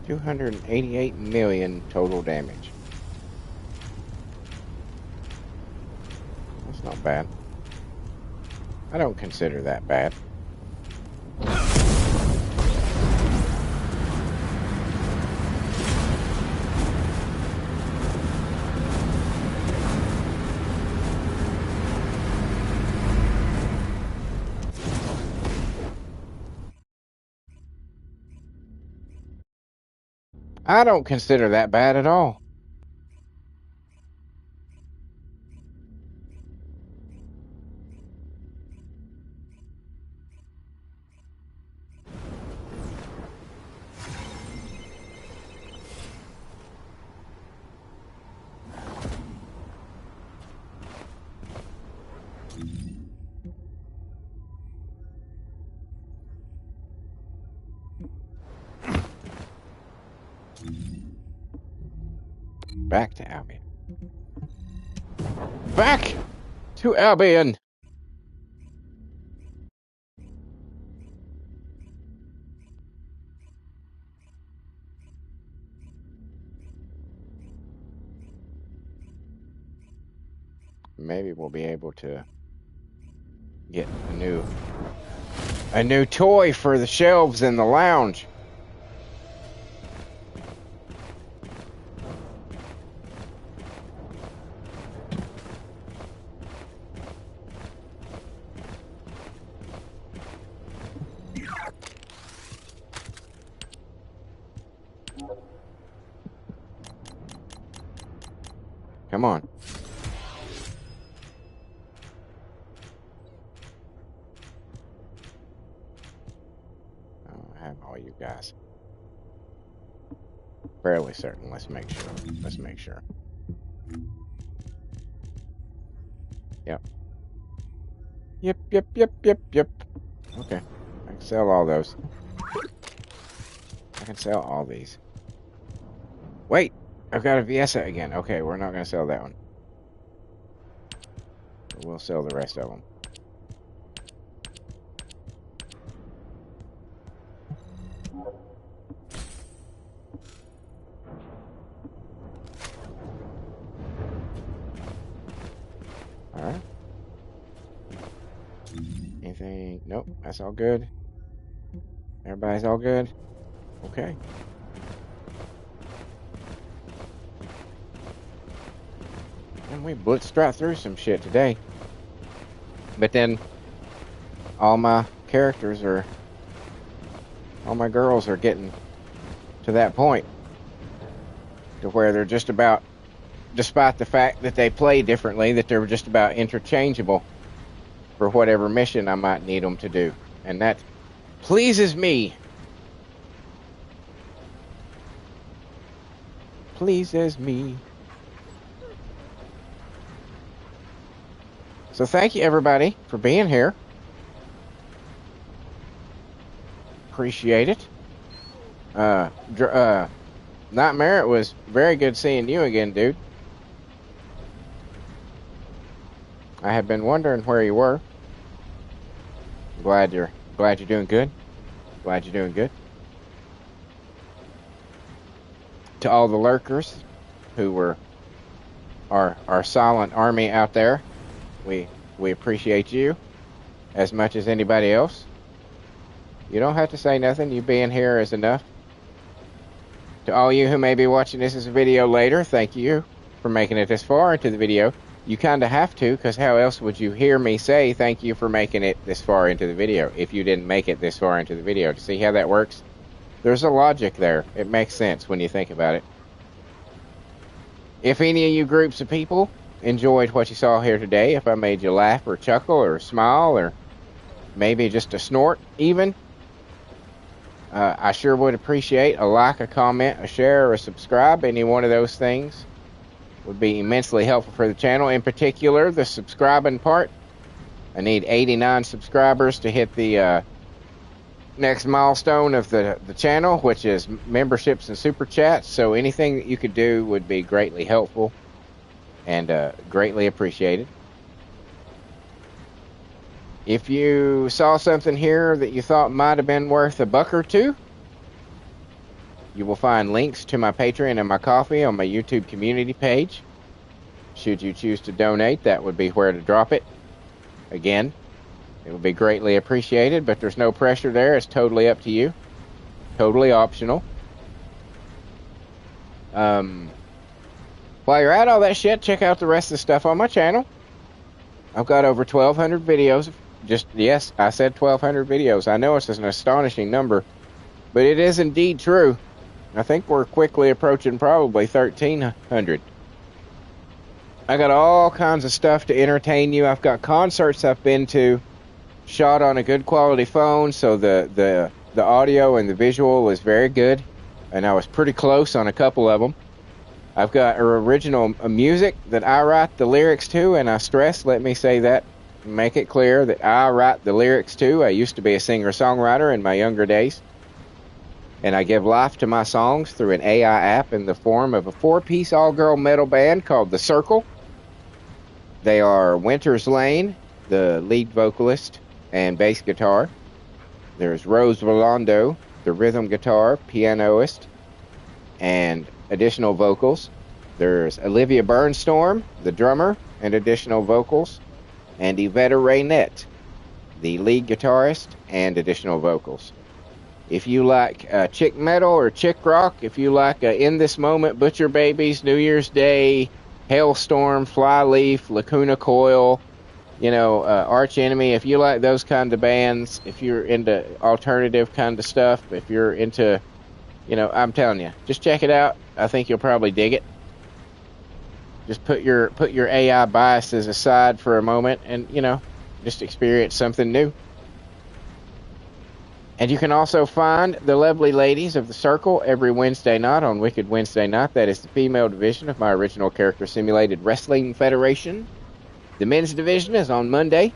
[SPEAKER 1] $288 million total damage. That's not bad. I don't consider that bad. I don't consider that bad at all. Back to Albion. Back to Albion! Maybe we'll be able to Get a new toy for the shelves in the lounge. Come on. I have all you guys. Fairly certain. Let's make sure. Let's make sure. Yep. Yep. Okay. I can sell all those. I can sell all these. Wait! I've got a Viesa again. Okay, we're not going to sell that one. We'll sell the rest of them. Alright. Anything? Nope, that's all good. Everybody's all good? Okay. And we blitzed right through some shit today. But then all my characters are, all my girls are getting to that point to where they're just about, despite the fact that they play differently, that they're just about interchangeable for whatever mission I might need them to do. And that pleases me. Pleases me. So thank you everybody for being here. Appreciate it. Nightmare, it was very good seeing you again, dude. I have been wondering where you were. Glad you're doing good. Glad you're doing good. To all the lurkers who were our silent army out there, we appreciate you as much as anybody else. You don't have to say nothing. You being here is enough. To all you who may be watching this as a video later, thank you for making it this far into the video. You kind of have to, because how else would you hear me say thank you for making it this far into the video if you didn't make it this far into the video? To see how that works? There's a logic there. It makes sense when you think about it. If any of you groups of people enjoyed what you saw here today, if I made you laugh or chuckle or smile or maybe just a snort even, I sure would appreciate a like, a comment, a share, or a subscribe. Any one of those things would be immensely helpful for the channel. In particular, the subscribing part. I need 89 subscribers to hit the next milestone of the channel, which is memberships and super chats. So anything that you could do would be greatly helpful and greatly appreciated. If you saw something here that you thought might have been worth a buck or two, you will find links to my Patreon and my Ko-fi on my YouTube community page. Should you choose to donate, that would be where to drop it. Again, it would be greatly appreciated, but there's no pressure there. It's totally up to you. Totally optional. While you're at all that shit, check out the rest of the stuff on my channel. I've got over 1,200 videos. Yes, I said 1,200 videos. I know it's an astonishing number, but it is indeed true. I think we're quickly approaching probably 1,300. I got all kinds of stuff to entertain you. I've got concerts I've been to, shot on a good quality phone, so the audio and the visual was very good, and I was pretty close on a couple of them. I've got original music that I write the lyrics to, and I stress, let me say that, make it clear that I write the lyrics to. I used to be a singer-songwriter in my younger days, and I give life to my songs through an AI app in the form of a 4-piece all-girl metal band called The Circle. They are Winters Lane, the lead vocalist and bass guitar. There's Rose Rolando, the rhythm guitar, pianoist, and additional vocals. There's Olivia Burnstorm, the drummer, and additional vocals. And Yvette Raynette, the lead guitarist, and additional vocals. If you like chick metal or chick rock, if you like In This Moment, Butcher Babies, New Year's Day, Hailstorm, Flyleaf, Lacuna Coil, Arch Enemy, if you like those kind of bands, if you're into alternative kind of stuff, if you're into, I'm telling you, just check it out. I think you'll probably dig it. Just put your AI biases aside for a moment and, just experience something new. And you can also find the lovely ladies of the Circle every Wednesday night on Wicked Wednesday Night. That is the female division of my original character simulated wrestling federation. The men's division is on Monday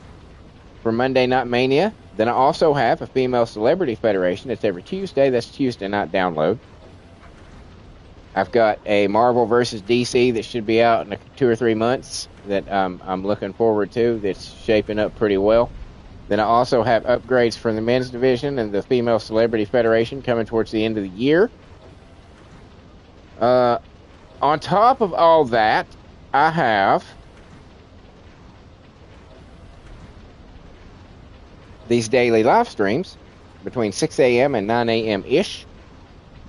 [SPEAKER 1] for Monday Night Mania. Then I also have a female celebrity federation. It's every Tuesday. That's Tuesday night download. I've got a Marvel vs. DC that should be out in 2 or 3 months that I'm looking forward to. That's shaping up pretty well. Then I also have upgrades from the men's division and the female celebrity federation coming towards the end of the year. On top of all that, I have these daily live streams between 6 a.m. and 9 a.m.-ish.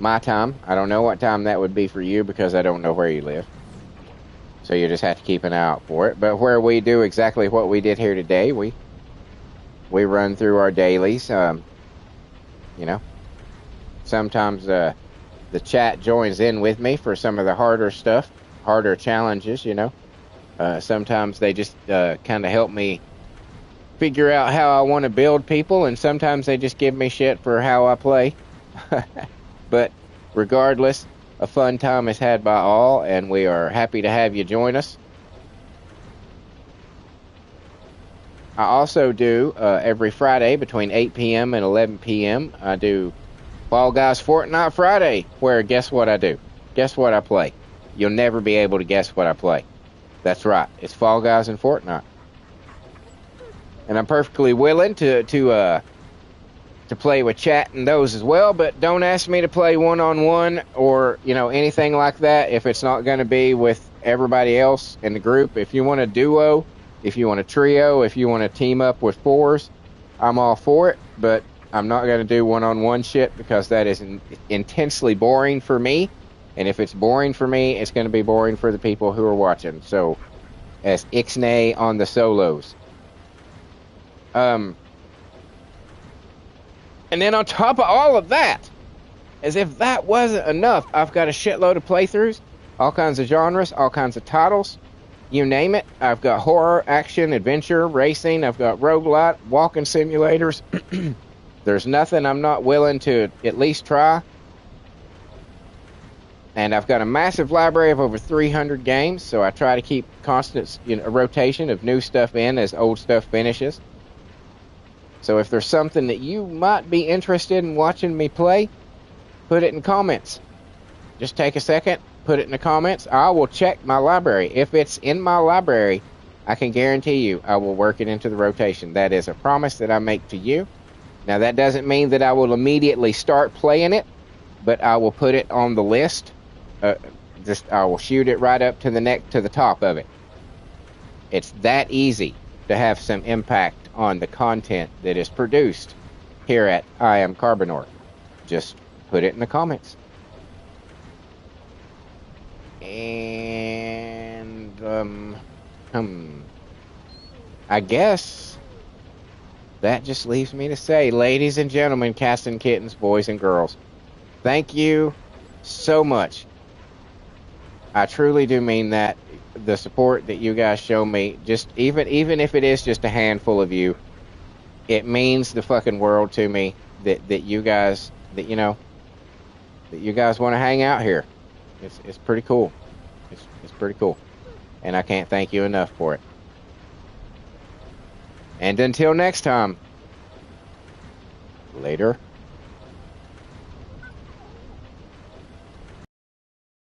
[SPEAKER 1] My time. I don't know what time that would be for you because I don't know where you live. So you just have to keep an eye out for it. But where we do exactly what we did here today, we run through our dailies. Sometimes the chat joins in with me for some of the harder stuff, harder challenges, Sometimes they just kind of help me figure out how I want to build people, and sometimes they just give me shit for how I play. But regardless, a fun time is had by all, and we are happy to have you join us. I also do, every Friday between 8 p.m. and 11 p.m., I do Fall Guys Fortnite Friday, where guess what I do? Guess what I play? You'll never be able to guess what I play. That's right. It's Fall Guys and Fortnite. And I'm perfectly willing to play with chat and those as well, but don't ask me to play one-on-one or, anything like that if it's not going to be with everybody else in the group. If you want a duo, if you want a trio, if you want to team up with fours, I'm all for it, but I'm not going to do one-on-one shit because that is intensely boring for me, and if it's boring for me, it's going to be boring for the people who are watching. So, as Ixnay on the solos. And then on top of all of that, as if that wasn't enough, I've got a shitload of playthroughs, all kinds of genres, all kinds of titles, you name it. I've got horror, action, adventure, racing. I've got roguelite, walking simulators. There's nothing I'm not willing to at least try. And I've got a massive library of over 300 games, so I try to keep constant a rotation of new stuff in as old stuff finishes. So if there's something that you might be interested in watching me play, put it in comments. Just take a second, put it in the comments. I will check my library. If it's in my library, I can guarantee you I will work it into the rotation. That is a promise that I make to you. Now, that doesn't mean that I will immediately start playing it, but I will put it on the list. I will shoot it right up to the top of it. It's that easy to have some impact on the content that is produced here at I Am Carbonor. Just put it in the comments. And I guess that just leaves me to say, ladies and gentlemen, cats and kittens, boys and girls, thank you so much. I truly do mean that. The support that you guys show me, just even if it is just a handful of you, it means the fucking world to me that you guys that you guys want to hang out here. It's pretty cool. It's pretty cool, and I can't thank you enough for it. And until next time, later.